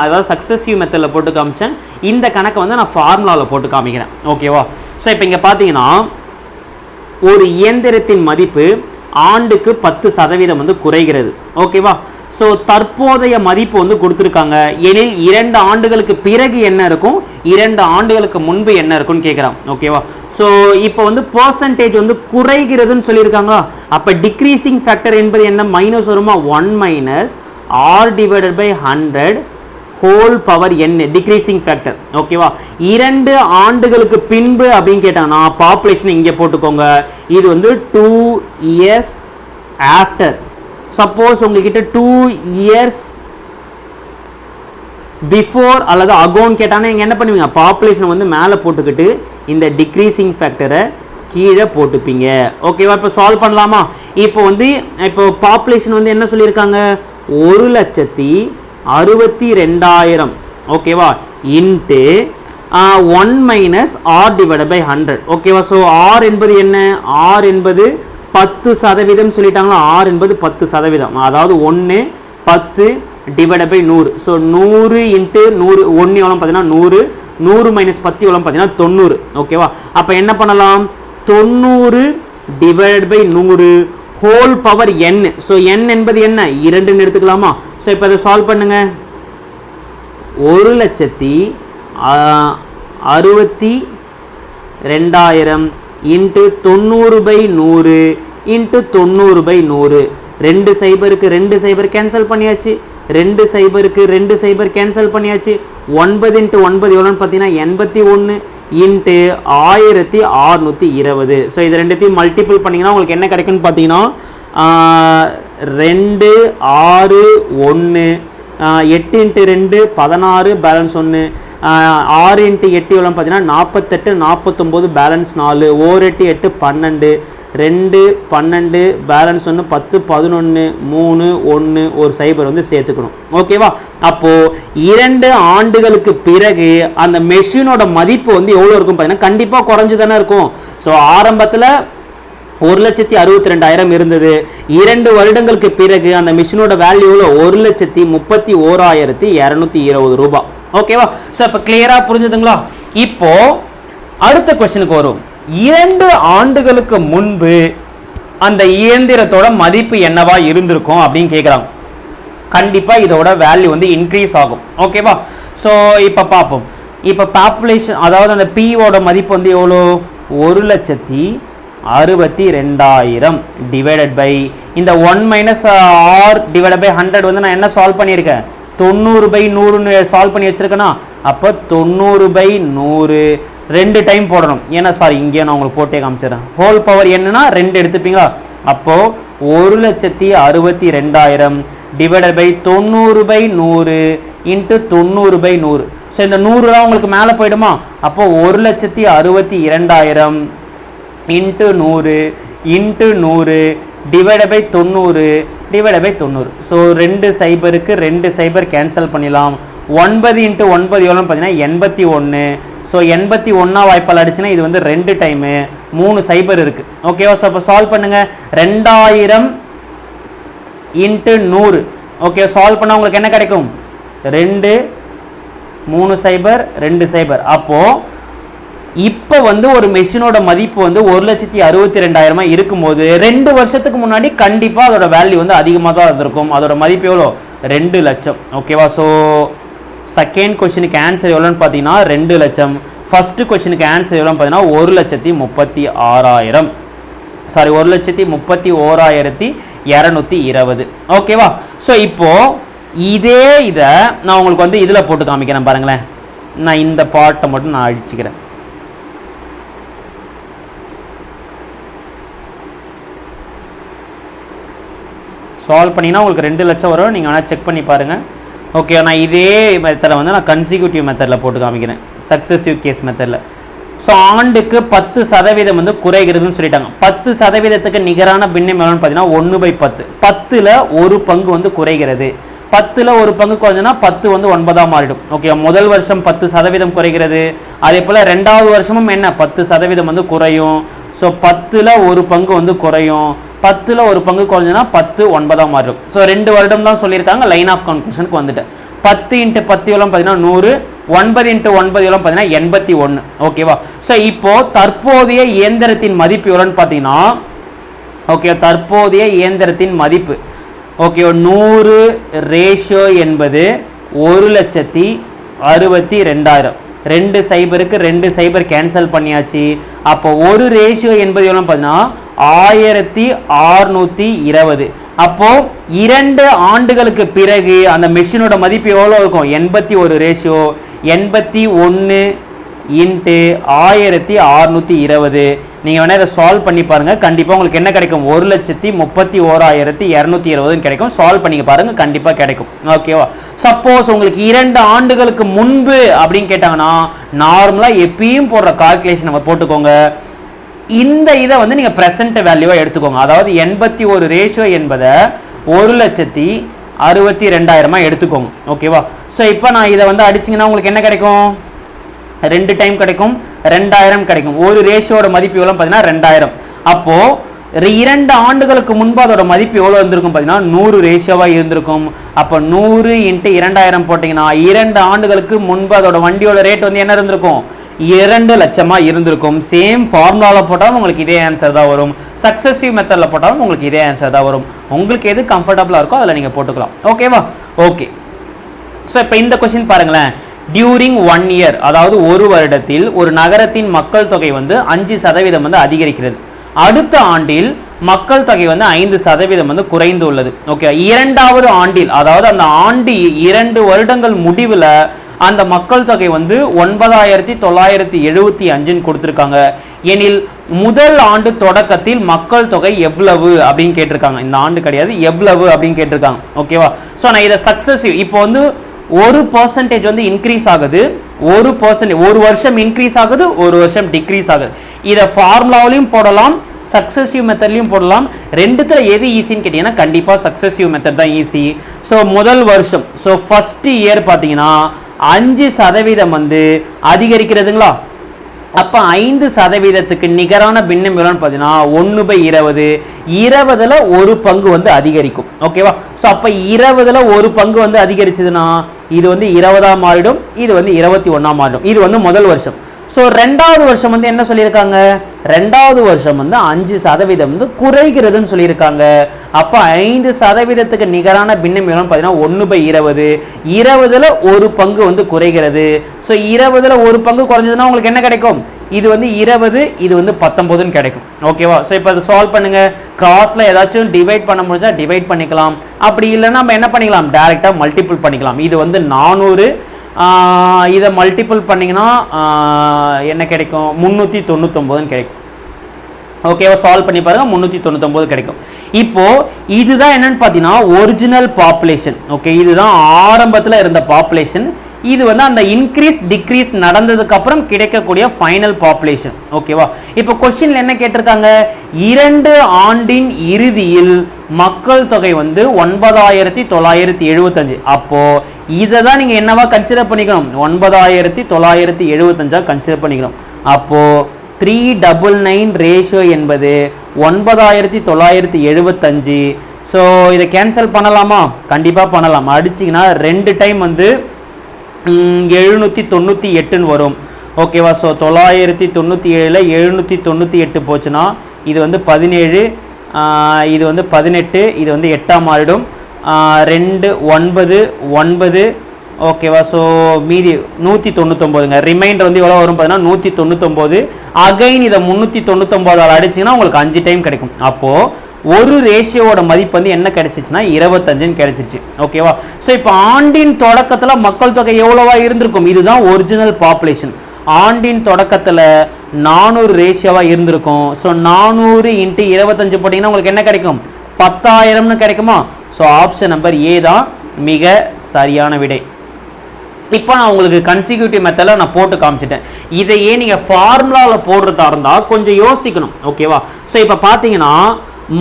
அதாவது சக்ஸஸிவ் மெத்தடில் போட்டு காமிச்சேன். இந்த கணக்கை வந்து நான் ஃபார்முலாவில் போட்டு காமிக்கிறேன். ஓகேவா? ஸோ இப்போ இங்கே பார்த்தீங்கன்னா ஒரு இயந்திரத்தின் மதிப்பு ஆண்டுக்கு 10% வந்து குறைகிறது. ஓகேவா? ஸோ தற்போதைய மதிப்பு வந்து கொடுத்துருக்காங்க. எனில் 2 ஆண்டுகளுக்கு பிறகு என்ன இருக்கும், 2 ஆண்டுகளுக்கு முன்பு என்ன இருக்கும்னு கேட்குறாங்க. ஓகேவா? ஸோ இப்போ வந்து பர்சன்டேஜ் வந்து குறைகிறதுன்னு சொல்லியிருக்காங்களா, அப்போ டிக்ரீசிங் ஃபேக்டர் என்பது என்ன? மைனஸ் வருமா? 1 - R/100 whole power n decreasing factor. ஓகேவா? 2 ஆண்டுகளுக்கு பின்பு அப்படின்னு கேட்டாங்கன்னா பாப்புலேஷன் இங்கே போட்டுக்கோங்க. இது வந்து 2 years ஆஃப்டர். சப்போஸ் உங்ககிட்ட 2 years பிஃபோர் அல்லது அகோன்னு கேட்டாங்கன்னா நீங்கள் என்ன பண்ணுவீங்க? பாப்புலேஷன் வந்து மேலே போட்டுக்கிட்டு இந்த டிக்ரீசிங் ஃபேக்டரை கீழே போட்டுப்பீங்க. ஓகேவா? இப்போ சால்வ் பண்ணலாமா? இப்போ பாப்புலேஷன் வந்து என்ன சொல்லியிருக்காங்க? 1,62,000. ஓகேவா? Into 1 - R/100. ஓகேவா? ஸோ ஆர் என்பது என்ன? ஆர் என்பது 10% சொல்லிட்டாங்களா? ஆர் என்பது 10%. அதாவது 1 10 / 100. ஸோ 100 × 100 1 எவ்வளோ பார்த்தீங்கன்னா 100. 100 - 10 எவ்வளோ பார்த்தீங்கன்னா 90. ஓகேவா? அப்போ என்ன பண்ணலாம்? 90 / 100 whole power n. So n என்பது என்ன? 2ன்னு எடுத்துக்கலாமா? ஸோ இப்போ அதை சால்வ் பண்ணுங்க. 1,62,000 இன்ட்டு 90/100 இன்ட்டு 90/100. 2 0க்கு 2 0 கேன்சல் பண்ணியாச்சு. 2 0க்கு 2 0 கேன்சல் பண்ணியாச்சு. 9 × 9 எவ்வளோன்னு பார்த்தீங்கன்னா 81 இன்ட்டு 1620. ஸோ இது ரெண்டுத்தையும் மல்டிபிள் பண்ணிங்கன்னா உங்களுக்கு என்ன கிடைக்குன்னு பார்த்தீங்கன்னா 2 6 1 8 × 2 16 பேலன்ஸ் 1 6 × 8 எவ்வளோன்னு பார்த்தீங்கன்னா 48 49 பேலன்ஸ் 4 1 8 8 12 2 12 பேலன்ஸ் 1 10 11 3 1 ஒரு சைபர் வந்து சேர்த்துக்கணும். ஓகேவா? அப்போது 2 ஆண்டுகளுக்கு பிறகு அந்த மெஷினோட மதிப்பு வந்து எவ்வளோ இருக்கும் பார்த்தீங்கன்னா கண்டிப்பாக குறைஞ்சு தானே இருக்கும். ஸோ ஆரம்பத்தில் 1,62,000 இருந்தது. 2 வருடங்களுக்கு பிறகு அந்த மிஷினோட வேல்யூ 1,31,220 ரூபாய். ஓகேவா? ஸோ இப்போ கிளியராக புரிஞ்சுதுங்களா? இப்போ அடுத்த கொஸ்டினுக்கு வரும். 2 ஆண்டுகளுக்கு முன்பு அந்த இயந்திரத்தோட மதிப்பு என்னவா இருந்திருக்கும் அப்படின்னு கேட்குறாங்க. கண்டிப்பாக இதோட வேல்யூ வந்து இன்க்ரீஸ் ஆகும். ஓகேவா? ஸோ இப்போ பார்ப்போம். இப்போ பாப்புலேஷன், அதாவது அந்த பியோட மதிப்பு வந்து எவ்வளோ? 1,62,000 டிவைடட் பை இந்த 1 மைனஸ் ஆர் டிவைடட் பை 100 வந்து நான் என்ன சால்வ் பண்ணியிருக்கேன்? 90/100 சால்வ் பண்ணி வச்சிருக்கேன்னா, அப்போ 90/100 2 டைம் போடணும். ஏன்னா சாரி, இங்கே நான் உங்களுக்கு போட்டே காமிச்சிடறேன். ஹோல் பவர் என்னன்னா 2 எடுத்துப்பீங்களா? அப்போது 1,62,000 டிவைடட் பை 90/100 இன்ட்டு 90/100. ஸோ இந்த 100 தான் உங்களுக்கு மேலே போயிடுமா? அப்போ 1,62,000 into 100 into 100 divided by 90 divided by 90. So 2 சைபருக்கு 2 சைபர் கேன்சல் பண்ணிடலாம். 9 இன்ட்டு 9 எவ்வளோன்னு பார்த்தீங்கன்னா 81. ஸோ 81 வாய்ப்பால் அடிச்சுன்னா இது வந்து 2 டைமு 3 சைபர் இருக்குது. ஓகேவா? ஸோ அப்போ சால்வ் பண்ணுங்கள். 2000 இன்ட்டு 100. ஓகே, சால்வ் பண்ணால் உங்களுக்கு என்ன கிடைக்கும்? 2 3 சைபர் 2 சைபர். அப்போது இப்போ வந்து ஒரு மெஷினோட மதிப்பு வந்து 1,62,000 இருக்கும்போது 2 வருஷத்துக்கு முன்னாடி கண்டிப்பாக அதோட வேல்யூ வந்து அதிகமாக தான் இருந்திருக்கும். அதோட மதிப்பு எவ்வளோ? 2 லட்சம். ஓகேவா? ஸோ செகண்ட் கொஸ்டினுக்கு ஆன்சர் எவ்வளோன்னு பார்த்தீங்கன்னா 2 லட்சம். ஃபஸ்ட்டு கொஸ்டினுக்கு ஆன்சர் எவ்வளோன்னு பார்த்தீங்கன்னா 1,36,000. சாரி, 1,31,220. ஓகேவா? ஸோ இப்போது இதை நான் உங்களுக்கு வந்து இதில் போட்டு காமிக்கிறேன் பாருங்களேன். நான் இந்த பார்ட்டை மட்டும் நான் அழிச்சிக்கிறேன். சால்வ் பண்ணினா உங்களுக்கு 2 லட்சம் வரும். நீங்கள் வேணால் செக் பண்ணி பாருங்கள். ஓகே, நான் இதே மெத்தடை வந்து நான் கன்சிக்யூட்டிவ் மெத்தடில் போட்டு காமிக்கிறேன், சக்ஸஸிவ் கேஸ் மெத்தடில். ஸோ ஆண்டுக்கு 10% வந்து குறைகிறதுன்னு சொல்லிட்டாங்க. 10%க்கு நிகரான பின்னம் எவ்வளோன்னு பார்த்தீங்கன்னா 1/10. 10ல் 1 பங்கு வந்து குறைகிறது. 10ல் 1 பங்கு குறைஞ்சுன்னா 10 வந்து 9ஆக மாறிடும். ஓகே, முதல் வருஷம் 10% குறைகிறது. அதே போல் 2வது வருஷமும் என்ன 10% வந்து குறையும். ஸோ 10ல் 1 பங்கு வந்து குறையும். 10ல் 1 பங்கு குறைஞ்சுன்னா 10 9ஆக மாறிடும். ஸோ 2 வருடம் தான் சொல்லியிருக்காங்க. லைன் ஆஃப் கன்க்ளூஷனுக்கு வந்துட்டு 10 × 10 எவ்வளோ பார்த்தீங்கன்னா 100. 9 × 9 எவ்வளோ பார்த்தீங்கன்னா 81. ஓகேவா? ஸோ இப்போது தற்போதைய இயந்திரத்தின் மதிப்பு எவ்வளோன்னு பார்த்தீங்கன்னா, ஓகே, தற்போதைய இயந்திரத்தின் மதிப்பு ஓகே 100 ரேஷியோ என்பது 1,62,000. 2 சைபருக்கு 2 சைபர் கேன்சல் பண்ணியாச்சு. அப்போ 1 ரேஷியோ என்பது எவ்வளோ பார்த்தீங்கன்னா 1620. அப்போது 2 ஆண்டுகளுக்கு பிறகு அந்த மெஷினோட மதிப்பு எவ்வளோ இருக்கும்? 81 ரேஷியோ. 81 இன்ட்டு 1620. நீங்கள் வேணால் இதை சால்வ் பண்ணி பாருங்கள். கண்டிப்பாக உங்களுக்கு என்ன கிடைக்கும்? 1,31,220 கிடைக்கும். சால்வ் பண்ணி பாருங்கள், கண்டிப்பாக கிடைக்கும். ஓகேவா? சப்போஸ் உங்களுக்கு 2 ஆண்டுகளுக்கு முன்பு அப்படின்னு கேட்டாங்கன்னா நார்மலாக எப்பயும் போடுற கால்குலேஷன் நம்ம போட்டுக்கோங்க. இந்த இதை வந்து நீங்கள் ப்ரெசென்ட் வேல்யூவாக எடுத்துக்கோங்க. அதாவது 81 ரேஷியோ என்பதை 1,62,000 எடுத்துக்கோங்க. ஓகேவா? ஸோ இப்போ நான் இதை வந்து அடிச்சிங்கன்னா உங்களுக்கு என்ன கிடைக்கும்? 2 டைம் கிடைக்கும், 2000 கிடைக்கும். ஒரு ரேஷியோட மதிப்பு எவ்வளோ பார்த்தீங்கன்னா 2000. அப்போது 2 ஆண்டுகளுக்கு முன்பு அதோட மதிப்பு எவ்வளோ இருந்திருக்கும் பார்த்தீங்கன்னா 100 ரேஷியோவாக இருந்திருக்கும். அப்போ 100 × 2000 போட்டிங்கன்னா 2 ஆண்டுகளுக்கு முன்பு அதோட வண்டியோட ரேட் வந்து என்ன இருந்திருக்கும்? 2 லட்சமாக இருந்திருக்கும். சேம் ஃபார்முலாவில் போட்டாலும் உங்களுக்கு இதே ஆன்சர் தான் வரும். சக்ஸஸிவ் மெத்தடில் போட்டாலும் உங்களுக்கு இதே ஆன்சர் தான் வரும். உங்களுக்கு எது கம்ஃபர்டபுளாக இருக்கோ அதில் நீங்கள் போட்டுக்கலாம். ஓகேவா? ஓகே. ஸோ இப்போ இந்த கொஸ்டின் பாருங்களேன். டியூரிங் 1 இயர், அதாவது ஒரு வருடத்தில் ஒரு நகரத்தின் மக்கள் தொகை வந்து 5% வந்து அதிகரிக்கிறது. அடுத்த ஆண்டில் மக்கள் தொகை வந்து 5% வந்து குறைந்து உள்ளது. ஓகே, 2வது ஆண்டில், அதாவது அந்த ஆண்டு 2 வருடங்கள் முடிவில் அந்த மக்கள் தொகை வந்து 9,975 கொடுத்துருக்காங்க. எனில் முதல் ஆண்டு தொடக்கத்தில் மக்கள் தொகை எவ்வளவு அப்படின்னு கேட்டிருக்காங்க. இந்த ஆண்டு கிடையாது, எவ்வளவு அப்படின்னு கேட்டிருக்காங்க. ஓகேவா? ஸோ நான் இதை சக்ஸஸிவ் இப்போ வந்து 1% வந்து இன்க்ரீஸ் ஆகுது, 1% ஒரு வருஷம் இன்க்ரீஸ் ஆகுது, ஒரு வருஷம் டிக்ரீஸ் ஆகுது. இதை ஃபார்முலாவிலையும் போடலாம், சக்ஸஸிவ் மெத்தட்லையும் போடலாம். ரெண்டுத்தில் எது ஈஸின்னு கேட்டிங்கன்னா கண்டிப்பாக சக்ஸஸிவ் மெத்தட் தான் ஈஸி. ஸோ முதல் வருஷம், ஸோ ஃபஸ்ட் இயர் பார்த்தீங்கன்னா 5% வந்து அதிகரிக்கிறதுங்களா? அப்போ 5% நிகரான பின்னம் எவ்வளோன்னு பார்த்தீங்கன்னா 1/20. 20ல் ஒரு பங்கு வந்து அதிகரிக்கும். ஓகேவா? ஸோ அப்போ 20ல் ஒரு பங்கு வந்து அதிகரிச்சதுன்னா இது வந்து 20ஆக மாறிடும், இது வந்து 21ஆக மாறிடும். இது வந்து முதல் வருஷம். ஸோ ரெண்டாவது வருஷம் வந்து என்ன சொல்லியிருக்காங்க? ரெண்டாவது வருஷம் வந்து 5% வந்து குறைகிறதுன்னு சொல்லியிருக்காங்க. அப்போ 5%க்கு நிகரான பின்னம் எவ்வளோன்னு பார்த்தீங்கன்னா 1/20. 20ல் ஒரு பங்கு வந்து குறைகிறது. ஸோ 20ல் ஒரு பங்கு குறைஞ்சதுன்னா உங்களுக்கு என்ன கிடைக்கும்? இது வந்து 20, இது வந்து 19ன்னு கிடைக்கும். ஓகேவா? ஸோ இப்போ அதை சால்வ் பண்ணுங்க. கிராஸில் ஏதாச்சும் டிவைட் பண்ண முடிஞ்சா டிவைட் பண்ணிக்கலாம். அப்படி இல்லைன்னா நம்ம என்ன பண்ணிக்கலாம்? டைரெக்டாக மல்டிபிள் பண்ணிக்கலாம். இது வந்து 400, இதை மல்டிபிள் பண்ணிங்கன்னா என்ன கிடைக்கும்? 399 கிடைக்கும். ஓகேவா? சால்வ் பண்ணி பாருங்க, 399 கிடைக்கும். இப்போ இதுதான் என்னன்னு பார்த்தீங்கன்னா ஒரிஜினல் பாப்புலேஷன். ஓகே, இதுதான் ஆரம்பத்தில் இருந்த பாப்புலேஷன். இது வந்து அந்த இன்க்ரீஸ் டிக்ரீஸ் நடந்ததுக்கு அப்புறம் கிடைக்கக்கூடிய ஃபைனல் பாப்புலேஷன். ஓகேவா? இப்போ கொஸ்டின்ல என்ன கேட்டிருக்காங்க? 2 ஆண்டின் இறுதியில் மக்கள் தொகை வந்து 9975. அப்போ இதை தான் நீங்க என்னவா கன்சிடர் பண்ணிக்கணும்? 9975 கன்சிடர் பண்ணிக்கணும். அப்போ 399 ரேஷியோ என்பது 9975. ஸோ இதை கேன்சல் பண்ணலாமா? கண்டிப்பாக பண்ணலாம். அடிச்சிங்கன்னா 2 டைம் வந்து 798 வரும். ஓகேவா? ஸோ 997ல் 798 போச்சுன்னா இது வந்து 17, இது வந்து 18, இது வந்து 8ஆக மாறிடும். 2 9 9. ஓகேவா? ஸோ மீதி 199ங்க. ரிமைண்டர் வந்து எவ்வளோ வரும் பார்த்தீங்கன்னா 199. அகைன் இதை 399 அடிச்சிங்கன்னா உங்களுக்கு 5 டைம் கிடைக்கும். அப்போது ஒரு ரேஷியோட மதிப்பு வந்து என்ன கிடைச்சிச்சுன்னா 25ன்னு கிடைச்சிருச்சு. ஓகேவா? ஸோ இப்போ ஆண்டின் தொடக்கத்தில் மக்கள் தொகை எவ்வளோவா இருந்திருக்கும்? இதுதான் ஒரிஜினல் பாப்புலேஷன். ஆண்டின் தொடக்கத்தில் 400 ரேஷியோவாக இருந்திருக்கும். ஸோ 400 × 25 போட்டிங்கன்னா உங்களுக்கு என்ன கிடைக்கும்? 10,000ன்னு கிடைக்குமா? ஸோ ஆப்ஷன் நம்பர் ஏ தான் மிக சரியான விடை. இப்போ நான் உங்களுக்கு கன்சிக்யூட்டிவ் மெத்தடில் நான் போட்டு காமிச்சிட்டேன். இதையே நீங்கள் ஃபார்முலாவில் போடுறதா இருந்தால் கொஞ்சம் யோசிக்கணும். ஓகேவா? ஸோ இப்போ பார்த்தீங்கன்னா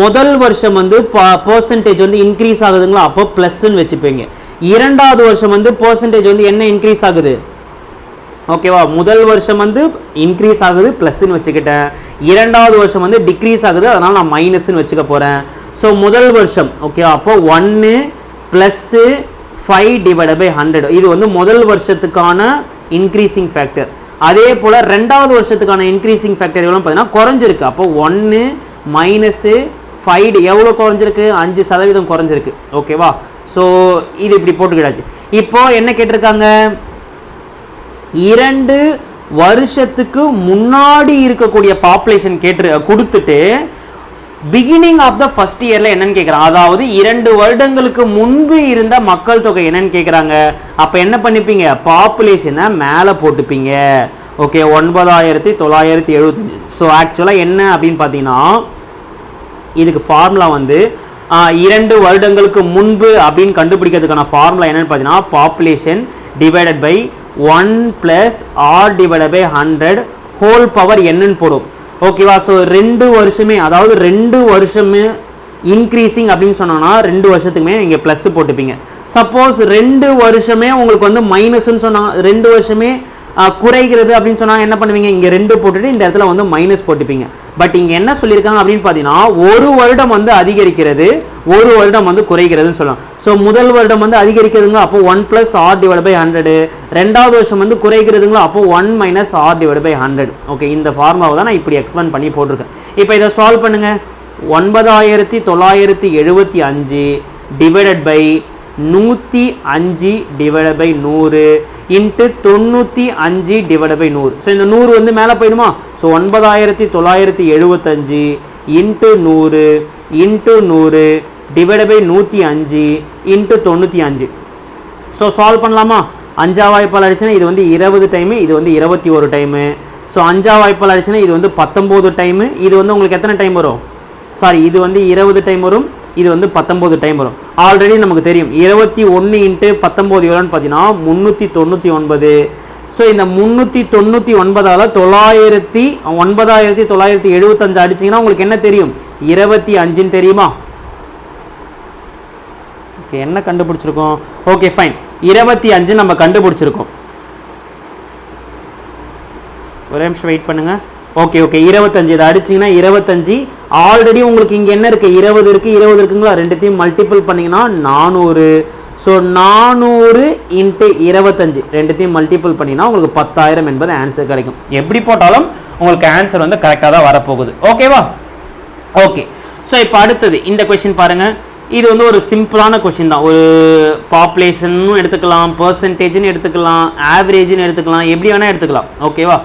முதல் வருஷம் வந்து பர்சன்டேஜ் வந்து இன்க்ரீஸ் ஆகுதுங்களா? அப்போ ப்ளஸ்ன்னு வச்சுப்பீங்க. இரண்டாவது வருஷம் வந்து பர்சன்டேஜ் வந்து என்ன இன்க்ரீஸ் ஆகுது? ஓகேவா? முதல் வருஷம் வந்து இன்க்ரீஸ் ஆகுது ப்ளஸ்ன்னு வச்சுக்கிட்டேன். இரண்டாவது வருஷம் வந்து டிக்ரீஸ் ஆகுது, அதனால் நான் மைனஸ்ன்னு வச்சுக்க போகிறேன். ஸோ முதல் வருஷம் ஓகேவா? அப்போ 1 + 5/100. இது வந்து முதல் வருஷத்துக்கான இன்க்ரீசிங் ஃபேக்டர். அதே போல் ரெண்டாவது வருஷத்துக்கான இன்க்ரீசிங் ஃபேக்டர் எவ்வளோ பார்த்தீங்கன்னா குறைஞ்சிருக்கு. அப்போ 1 - 5 எவ்வளோ குறைஞ்சிருக்கு? 5% குறைஞ்சிருக்கு. ஓகேவா? ஸோ இது இப்படி போட்டுக்கிட்டாச்சு. இப்போ என்ன கேட்டிருக்காங்க? 2 வருஷத்துக்கு முன்னாடி இருக்கக்கூடிய பாப்புலேஷன் கொடுத்துட்டு பிகினிங் ஆஃப் த ஃபர்ஸ்ட் இயரில் என்னன்னு கேட்குறாங்க. அதாவது 2 வருடங்களுக்கு முன்பு இருந்த மக்கள் தொகை என்னன்னு கேட்குறாங்க. அப்போ என்ன பண்ணிப்பீங்க? பாப்புலேஷனை மேலே போட்டுப்பீங்க. ஓகே, 9975. ஸோ ஆக்சுவலாக என்ன அப்படின்னு பார்த்தீங்கன்னா இதுக்கு ஃபார்முலா வந்து 2 வருடங்களுக்கு முன்பு அப்படின்னு கண்டுபிடிக்கிறதுக்கான ஃபார்முலா என்னன்னு பார்த்தீங்கன்னா population divided by 1 + r/100 whole power என்னன்னு போடும். ஓகேவா? ஸோ 2 வருஷமே, அதாவது 2 வருஷமே இன்க்ரீசிங் அப்படின்னு சொன்னோன்னா 2 வருஷத்துக்குமே நீங்கள் ப்ளஸ் போட்டுப்பீங்க. சப்போஸ் 2 வருஷமே உங்களுக்கு வந்து மைனஸ்ன்னு சொன்னாங்க, 2 வருஷமே குறைகிறது அப்படின்னு சொன்னால் என்ன பண்ணுவீங்க? இங்கே 2 போட்டுட்டு இந்த இடத்துல வந்து மைனஸ் போட்டுப்பீங்க. பட் இங்கே என்ன சொல்லியிருக்காங்க அப்படின்னு பார்த்தீங்கன்னா ஒரு வருடம் வந்து அதிகரிக்கிறது, ஒரு வருடம் வந்து குறைகிறதுன்னு சொல்லலாம். ஸோ முதல் வருடம் வந்து அதிகரிக்கிறதுங்க, அப்போ 1 + r/100. ரெண்டாவது வருஷம் வந்து குறைகிறதுங்களா, அப்போ 1 - r/100. ஓகே, இந்த ஃபார்முலாவை தான் நான் இப்படி எக்ஸ்பேண்ட் பண்ணி போட்டிருக்கேன். இப்போ இதை சால்வ் பண்ணுங்கள். 9975 டிவைடட் பை 105/100 இன்ட்டு 95/100. ஸோ இந்த 100 வந்து மேலே போயிடுமா? So 9975 into 100 into 100 divide by 105 into 95. So solve பண்ணலாமா? 5ஆம் வாய்ப்பால் அடிச்சுன்னா இது வந்து 20 டைமு, இது வந்து 21 டைமு. ஸோ 5ஆம் வாய்ப்பால் அடிச்சுன்னா இது வந்து 19 டைமு. இது வந்து உங்களுக்கு எத்தனை டைம் வரும்? சாரி, இது வந்து 20 டைம் வரும், இது வந்து 19 டைம் வரும். ஆல்ரெடி நமக்கு தெரியும் 21 இன்ட்டு 19 எவ்வளோன்னு பார்த்தீங்கன்னா 399. ஸோ இந்த 399ஆல் 9975 அடிச்சிங்கன்னா உங்களுக்கு என்ன தெரியும்? 25ன்னு தெரியுமா? ஓகே, என்ன கண்டுபிடிச்சிருக்கோம்? ஓகே ஃபைன், 25 நம்ம கண்டுபிடிச்சிருக்கோம். ஒரு நிமிஷம் வெயிட் பண்ணுங்க. ஓகே 25 இதை அடிச்சிங்கன்னா 25. ஆல்ரெடி உங்களுக்கு இங்கே என்ன இருக்குது, 20 இருக்குது, 20 இருக்குங்களா, ரெண்டுத்தையும் மல்டிபிள் பண்ணிங்கன்னா 400. ஸோ 400 × 25 ரெண்டுத்தையும் மல்டிபிள் பண்ணிங்கன்னா உங்களுக்கு 10,000 என்பது ஆன்சர் கிடைக்கும். எப்படி போட்டாலும் உங்களுக்கு ஆன்சர் வந்து கரெக்டாக தான் வரப்போகுது. ஓகேவா? ஓகே. ஸோ இப்போ அடுத்தது இந்த கொஷின் பாருங்கள். இது வந்து ஒரு சிம்பிளான கொஷின் தான். ஒரு பாப்புலேஷனும் எடுத்துக்கலாம், பர்சன்டேஜ்னு எடுத்துக்கலாம், ஆவரேஜ்னு எடுத்துக்கலாம், எப்படி வேணால் எடுத்துக்கலாம். ஓகேவா?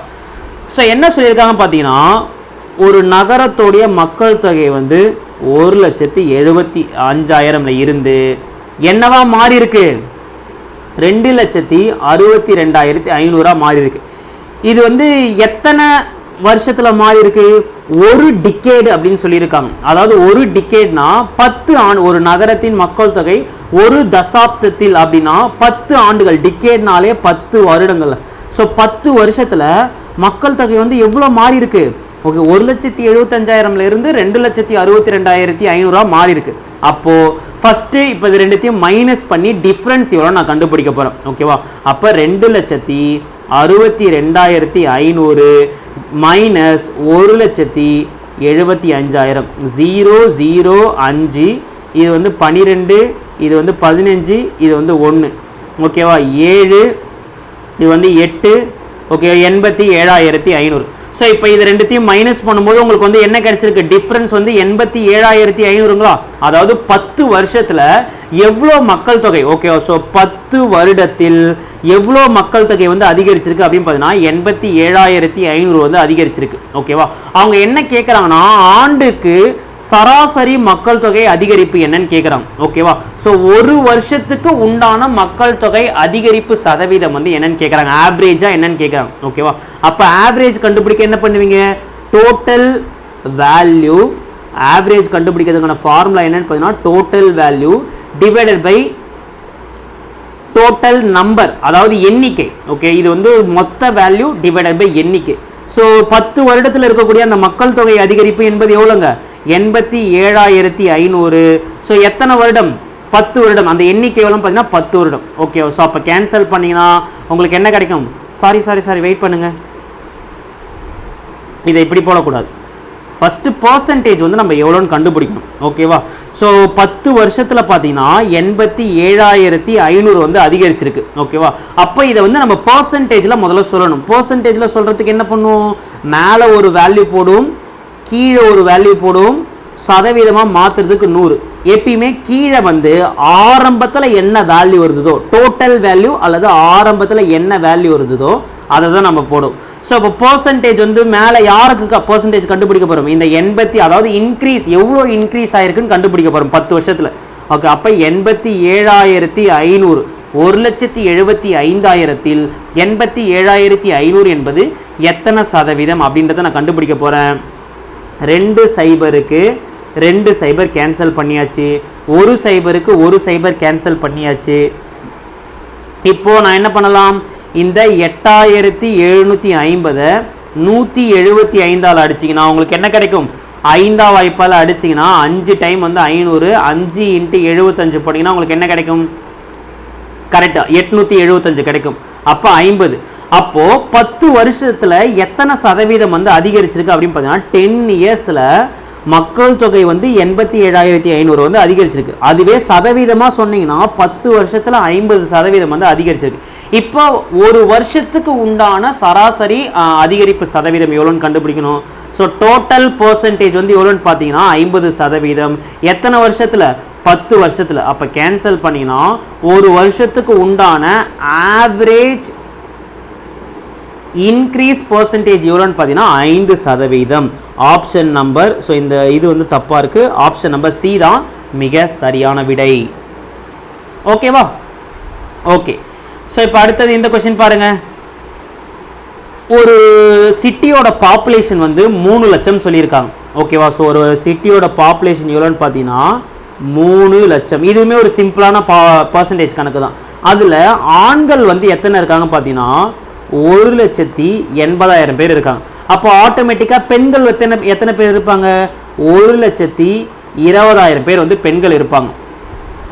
ஸோ என்ன சொல்லியிருக்காங்க பார்த்தீங்கன்னா, ஒரு நகரத்தோடைய மக்கள் தொகை வந்து 1,75,000 இருந்து என்னவா மாறி இருக்கு, 2,62,500 மாறி இருக்கு. இது வந்து எத்தனை வருஷத்துல மாறி இருக்கு, ஒரு டிகேட் அப்படின்னு சொல்லியிருக்காங்க. அதாவது ஒரு டிகேட்னா 10 ஆண்டு, ஒரு நகரத்தின் மக்கள் தொகை ஒரு தசாப்தத்தில் அப்படின்னா 10 ஆண்டுகள், டிகேட்னாலே 10 வருடங்கள். ஸோ 10 வருஷத்துல மக்கள் தொகை வந்து எவ்வளோ மாறி இருக்கு, ஓகே 1,75,000 இருந்து 2,62,500 மாறி இருக்கு. அப்போ ஃபர்ஸ்ட் இப்போ இது ரெண்டுத்தையும் மைனஸ் பண்ணி டிஃப்ரென்ஸ் எவ்வளோ நான் கண்டுபிடிக்க போறேன். ஓகேவா? அப்போ 2,62,500 மைனஸ் 1,75,000 005. இது வந்து 12, இது வந்து 15, இது வந்து 1. ஓகேவா? 7, இது வந்து 8. ஓகே 87,500. ஸோ இப்போ இது ரெண்டுத்தையும் மைனஸ் பண்ணும்போது உங்களுக்கு வந்து என்ன கிடைச்சிருக்கு, டிஃப்ரென்ஸ் வந்து 87,500ங்களா. அதாவது 10 வருஷத்தில் எவ்வளோ மக்கள் தொகை, ஓகேவா? ஸோ 10 வருடத்தில் எவ்வளோ மக்கள் தொகை வந்து அதிகரிச்சிருக்கு அப்படின்னு பார்த்தீங்கன்னா 87,500 வந்து அதிகரிச்சிருக்கு. ஓகேவா? அவங்க என்ன கேட்குறாங்கன்னா, ஆண்டுக்கு சராசரி மக்கள் தொகை அதிகரிப்பு என்னன்னு கேட்குறாங்க. ஓகேவா? ஸோ ஒரு வருஷத்துக்கு உண்டான மக்கள் தொகை அதிகரிப்பு சதவீதம் வந்து என்னன்னு கேட்குறாங்க, ஆவரேஜா என்னன்னு கேட்குறாங்க. ஓகேவா? அப்போ ஆவரேஜ் கண்டுபிடிக்க என்ன பண்ணுவீங்க, டோட்டல் வேல்யூ. ஆவரேஜ் கண்டுபிடிக்கிறதுக்கான ஃபார்முலா என்னன்னு பார்த்தீங்கன்னா total value divided by total number, அதாவது எண்ணிக்கை. ஓகே, இது வந்து மொத்த வேல்யூ டிவைடட் பை எண்ணிக்கை. ஸோ 10 வருடத்தில் இருக்கக்கூடிய அந்த மக்கள் தொகை அதிகரிப்பு என்பது எவ்வளோங்க, 87,500. ஸோ எத்தனை வருடம், 10 வருடம். அந்த எண்ணிக்கை எவ்வளோ பார்த்தீங்கன்னா 10 வருடம். ஓகே, ஸோ அப்போ கேன்சல் பண்ணிங்கன்னா உங்களுக்கு என்ன கிடைக்கும், சாரி வெயிட் பண்ணுங்க, இதை இப்படி போடக்கூடாது. ஃபஸ்ட்டு பர்சன்டேஜ் வந்து நம்ம எவ்வளோன்னு கண்டுபிடிக்கணும். ஓகேவா? ஸோ 10 வருஷத்தில் பார்த்தீங்கன்னா 87,500 வந்து அதிகரிச்சிருக்கு. ஓகேவா? அப்போ இதை வந்து நம்ம பர்சன்டேஜில் முதல்ல சொல்லணும். பர்சன்டேஜில் சொல்கிறதுக்கு என்ன பண்ணுவோம், மேலே ஒரு வேல்யூ போடுவோம், கீழே ஒரு வேல்யூ போடுவோம், சதவீதமாக மாற்றுறதுக்கு 100. எப்பயுமே கீழே வந்து ஆரம்பத்தில் என்ன வேல்யூ வருதோ, டோட்டல் வேல்யூ அல்லது ஆரம்பத்தில் என்ன வேல்யூ வருதோ அதை தான் நம்ம போடும். ஸோ இப்போ பர்சன்டேஜ் வந்து மேலே யாருக்கு பர்சன்டேஜ் கண்டுபிடிக்க போகிறோம், இந்த 80, அதாவது இன்க்ரீஸ் எவ்வளோ இன்க்ரீஸ் ஆயிருக்குன்னு கண்டுபிடிக்க போகிறோம் 10 வருஷத்தில். ஓகே, அப்போ 87,500, 1,75,000 87,500 என்பது எத்தனை சதவீதம் அப்படின்றத நான் கண்டுபிடிக்க போகிறேன். 2 0க்கு 2 0 கேன்சல் பண்ணியாச்சு, 1 0க்கு 1 0 கேன்சல் பண்ணியாச்சு. இப்போ நான் என்ன பண்ணலாம், இந்த 8,750 175 அடிச்சிங்கன்னா உங்களுக்கு என்ன கிடைக்கும், 5ஆம் வாய்ப்பால் அடிச்சிங்கன்னா 5 டைம் வந்து 500, 5 × 75 போட்டிங்கன்னா உங்களுக்கு என்ன கிடைக்கும், கரெக்டாக 875 கிடைக்கும். அப்போ 50. அப்போது 10 வருஷத்தில் எத்தனை சதவீதம் வந்து அதிகரிச்சிருக்கு அப்படின்னு பார்த்தீங்கன்னா 10 இயர்ஸில் மக்கள் தொகை வந்து 87,500 வந்து அதிகரிச்சிருக்கு. அதுவே சதவீதமாக சொன்னீங்கன்னா 10 வருஷத்தில் 50% வந்து அதிகரிச்சிருக்கு. இப்போ ஒரு வருஷத்துக்கு உண்டான சராசரி அதிகரிப்பு சதவீதம் எவ்வளோன்னு கண்டுபிடிக்கணும். ஸோ டோட்டல் பர்சன்டேஜ் வந்து எவ்வளோன்னு பார்த்தீங்கன்னா 50%. எத்தனை வருஷத்தில், 10 வருஷத்தில். அப்போ கேன்சல் பண்ணிங்கன்னா ஒரு வருஷத்துக்கு உண்டான ஆவரேஜ் இன்க்ரீஸ் பர்சன்டேஜ் எவ்வளோன்னு பார்த்தீங்கன்னா 5%. ஆப்ஷன் நம்பர், ஸோ இந்த இது வந்து தப்பாக இருக்குது, ஆப்ஷன் நம்பர் சி தான் மிக சரியான விடை. ஓகேவா? ஓகே, ஸோ இப்போ அடுத்தது இந்த கொஸ்டின் பாருங்கள். ஒரு சிட்டியோட பாப்புலேஷன் வந்து 3 லட்சம் சொல்லியிருக்காங்க. ஓகேவா? ஸோ ஒரு சிட்டியோட பாப்புலேஷன் எவ்வளோன்னு பார்த்தீங்கன்னா 3 லட்சம். இதுவுமே ஒரு சிம்பிளான பர்சன்டேஜ் கணக்கு தான். அதில் ஆண்கள் வந்து எத்தனை இருக்காங்க பார்த்தீங்கன்னா 1,80,000 பேர் இருக்காங்க. அப்போ ஆட்டோமேட்டிக்காக பெண்கள் எத்தனை பேர் இருப்பாங்க, 1,20,000 பேர் வந்து பெண்கள் இருப்பாங்க.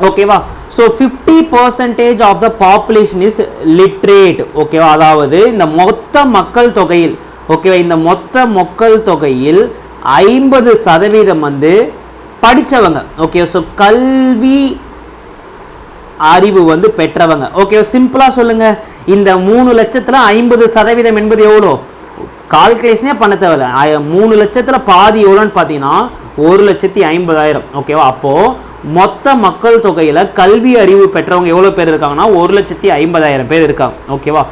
ஓகேவா? So 50% of the population is literate. ஓகேவா? அதாவது இந்த மொத்த மக்கள் தொகையில் ஓகேவா. இந்த மொத்த மக்கள் தொகையில் 50% வந்து படித்தவங்க. ஓகே, ஸோ கல்வி அறிவு வந்து பெற்றவங்க. ஓகே, சிம்பிளா சொல்லுங்க, இந்த 3 லட்சத்துல 50% என்பது எவ்வளோ? கால்குலேஷனே பண்ண தேவையில்ல. 3 லட்சத்துல பாதி எவ்வளோன்னு பார்த்தீங்கன்னா 1,50,000. ஓகேவா. அப்போ மொத்த மக்கள் தொகையில கல்வி அறிவு பெற்றவங்க எவ்வளோ பேர் இருக்காங்கன்னா 1,50,000 பேர் இருக்காங்க. ஓகேவா.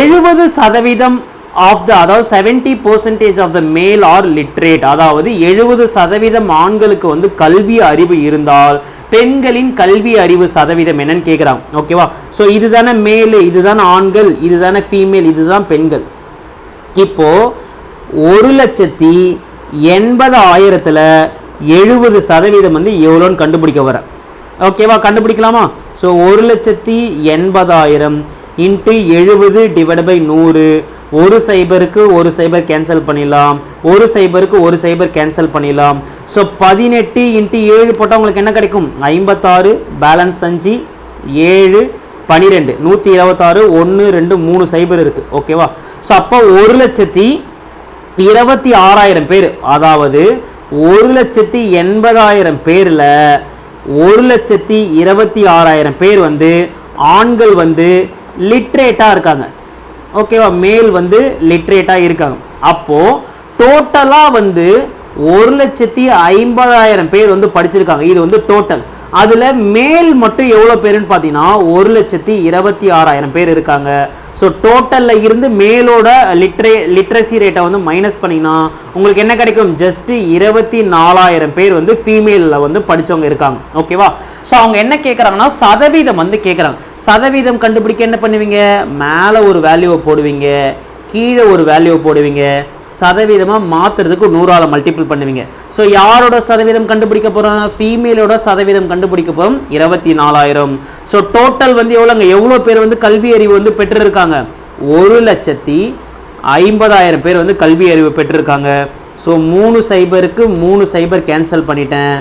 70% அதாவது 70% of the male or literate, அதாவது 70% ஆண்களுக்கு வந்து கல்வி அறிவு இருந்தால் பெண்களின் கல்வி அறிவு சதவீதம் என்னன்னு கேட்குறாங்க. ஓகேவா. ஸோ இதுதானே மேல், இதுதானே ஆண்கள், இதுதானே ஃபீமேல், இதுதான் பெண்கள். இப்போ 1,80,000ல் 70% வந்து எவ்வளோன்னு கண்டுபிடிக்க வர. ஓகேவா, கண்டுபிடிக்கலாமா? So 1,80,000 into 70 divide by 100. ஒரு சைபருக்கு ஒரு சைபர் கேன்சல் பண்ணிடலாம், ஒரு சைபருக்கு ஒரு சைபர் கேன்சல் பண்ணிடலாம். ஸோ 18 இன்ட்டு 7 போட்டால் உங்களுக்கு என்ன கிடைக்கும்? 56. பேலன்ஸ் 5, 7, 12, 126. 1, 2, 3 சைபர் இருக்குது. ஓகேவா. ஸோ அப்போ 1,26,000 பேர், அதாவது 1,80,000 பேரில் 1,26,000 பேர் வந்து ஆண்கள் வந்து லிட்ரேட்டாக இருக்காங்க. ஓகேவா, மேல் வந்து லிட்ரேட்டாக இருக்காங்க. அப்போது டோட்டலாக வந்து 1,50,000 பேர் வந்து படிச்சிருக்காங்க. இது வந்து டோட்டல். அதில் மேல் மட்டும் எவ்வளோ பேருன்னு பார்த்தீங்கன்னா 1,26,000 பேர் இருக்காங்க. ஸோ டோட்டலில் இருந்து மேலோட லிட்ரஸி ரேட்டை வந்து மைனஸ் பண்ணிங்கன்னா உங்களுக்கு என்ன கிடைக்கும்? ஜஸ்ட்டு 24,000 பேர் வந்து ஃபீமேலில் வந்து படித்தவங்க இருக்காங்க. ஓகேவா. ஸோ அவங்க என்ன கேட்குறாங்கன்னா சதவீதம் வந்து கேட்குறாங்க. சதவீதம் கண்டுபிடிக்க என்ன பண்ணுவீங்க? மேலே ஒரு வேல்யூவை போடுவீங்க, கீழே ஒரு வேல்யூவை போடுவீங்க, சதவீதமாக மாற்றுறதுக்கு 100ஆல் மல்டிபிள் பண்ணுவீங்க. ஸோ யாரோட சதவீதம் கண்டுபிடிக்க போகிறோம்? ஃபீமேலோட சதவீதம் கண்டுபிடிக்க போகிறோம் 24,000. ஸோ டோட்டல் வந்து எவ்வளோங்க? எவ்வளோ பேர் வந்து கல்வி அறிவு வந்து பெற்றிருக்காங்க? 1,50,000 பேர் வந்து கல்வி அறிவு பெற்றிருக்காங்க. ஸோ 3 சைபருக்கு 3 சைபர் கேன்சல் பண்ணிட்டேன்.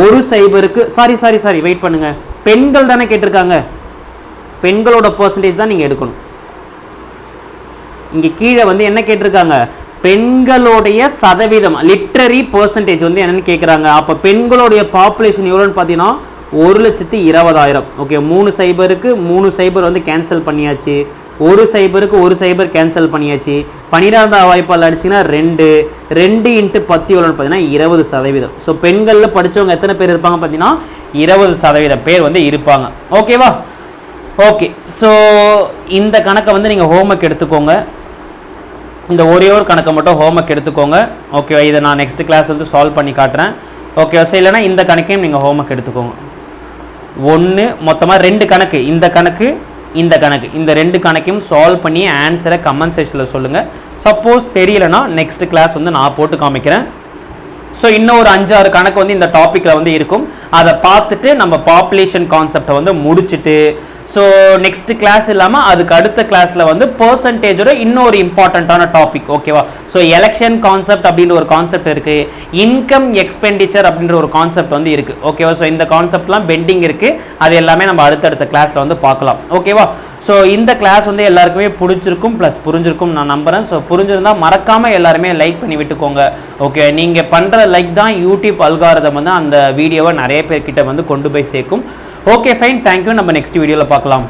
ஒரு சைபருக்கு சாரி வெயிட் பண்ணுங்கள், பெண்கள் தானே கேட்டிருக்காங்க, பெண்களோட பர்சன்டேஜ் தான் நீங்கள் எடுக்கணும். இங்கே கீழே வந்து என்ன கேட்டிருக்காங்க? பெண்களுடைய சதவீதம், லிட்ரரி பர்சன்டேஜ் வந்து என்னன்னு கேட்குறாங்க. அப்போ பெண்களுடைய பாப்புலேஷன் எவ்வளோன்னு பார்த்தீங்கன்னா 1,20,000. ஓகே, 3 சைபருக்கு 3 சைபர் வந்து கேன்சல் பண்ணியாச்சு, ஒரு சைபருக்கு ஒரு சைபர் கேன்சல் பண்ணியாச்சு. 12ஆம் வாய்ப்பால் அடிச்சிங்கன்னா 2 இன்ட்டு 10 எவ்வளோன்னு பார்த்தீங்கன்னா 20%. ஸோ பெண்களில் படித்தவங்க எத்தனை பேர் இருப்பாங்க பார்த்தீங்கன்னா 20% பேர் வந்து இருப்பாங்க. ஓகேவா. ஓகே, ஸோ இந்த கணக்கை வந்து நீங்கள் ஹோம்ஒர்க் எடுத்துக்கோங்க. இந்த ஒரே ஒரு கணக்கை மட்டும் ஹோம்ஒர்க் எடுத்துக்கோங்க. ஓகேவா. இதை நான் நெக்ஸ்ட் கிளாஸ் வந்து சால்வ் பண்ணி காட்டுறேன். ஓகேவா. ஸோ இல்லைனா இந்த கணக்கையும் நீங்கள் ஹோம்ஒர்க் எடுத்துக்கோங்க. மொத்தமாக 2 கணக்கு, இந்த கணக்கு இந்த கணக்கு, இந்த 2 கணக்கையும் சால்வ் பண்ணி ஆன்சரை கமெண்ட் செக்ஷனில் சொல்லுங்கள். சப்போஸ் தெரியலனா நெக்ஸ்ட் கிளாஸ் வந்து நான் போட்டு காமிக்கிறேன். ஸோ இன்னும் ஒரு 5-6 கணக்கு வந்து இந்த டாப்பிக்கில் வந்து இருக்கும். அதை பார்த்துட்டு நம்ம பாப்புலேஷன் கான்செப்டை வந்து முடிச்சுட்டு ஸோ நெக்ஸ்ட் கிளாஸ் இல்லாமல் அதுக்கு அடுத்த கிளாஸில் வந்து பர்சன்டேஜோட இன்னொரு இம்பார்ட்டண்ட்டான டாபிக். ஓகேவா. ஸோ எலெக்ஷன் கான்செப்ட் அப்படின்ற ஒரு கான்செப்ட் இருக்குது, இன்கம் எக்ஸ்பெண்டிச்சர் அப்படின்ற ஒரு கான்செப்ட் வந்து இருக்குது. ஓகேவா. ஸோ இந்த கான்செப்ட்லாம் பெண்டிங் இருக்குது, அது எல்லாமே நம்ம அடுத்தடுத்த கிளாஸில் வந்து பார்க்கலாம். ஓகேவா. ஸோ இந்த கிளாஸ் வந்து எல்லாருக்குமே பிடிச்சிருக்கும் ப்ளஸ் புரிஞ்சிருக்கும் நான் நம்புகிறேன். ஸோ புரிஞ்சிருந்தால் மறக்காமல் எல்லாருமே லைக் பண்ணி விட்டுக்கோங்க. ஓகே, நீங்கள் பண்ணுற லைக் தான் யூடியூப் அல்காரிதம் வந்து அந்த வீடியோவை நிறைய பேர்கிட்ட வந்து கொண்டு போய் சேர்க்கும். Okay fine, thank you. நம்ம நெக்ஸ்ட் வீடியோவில் பார்க்கலாம்.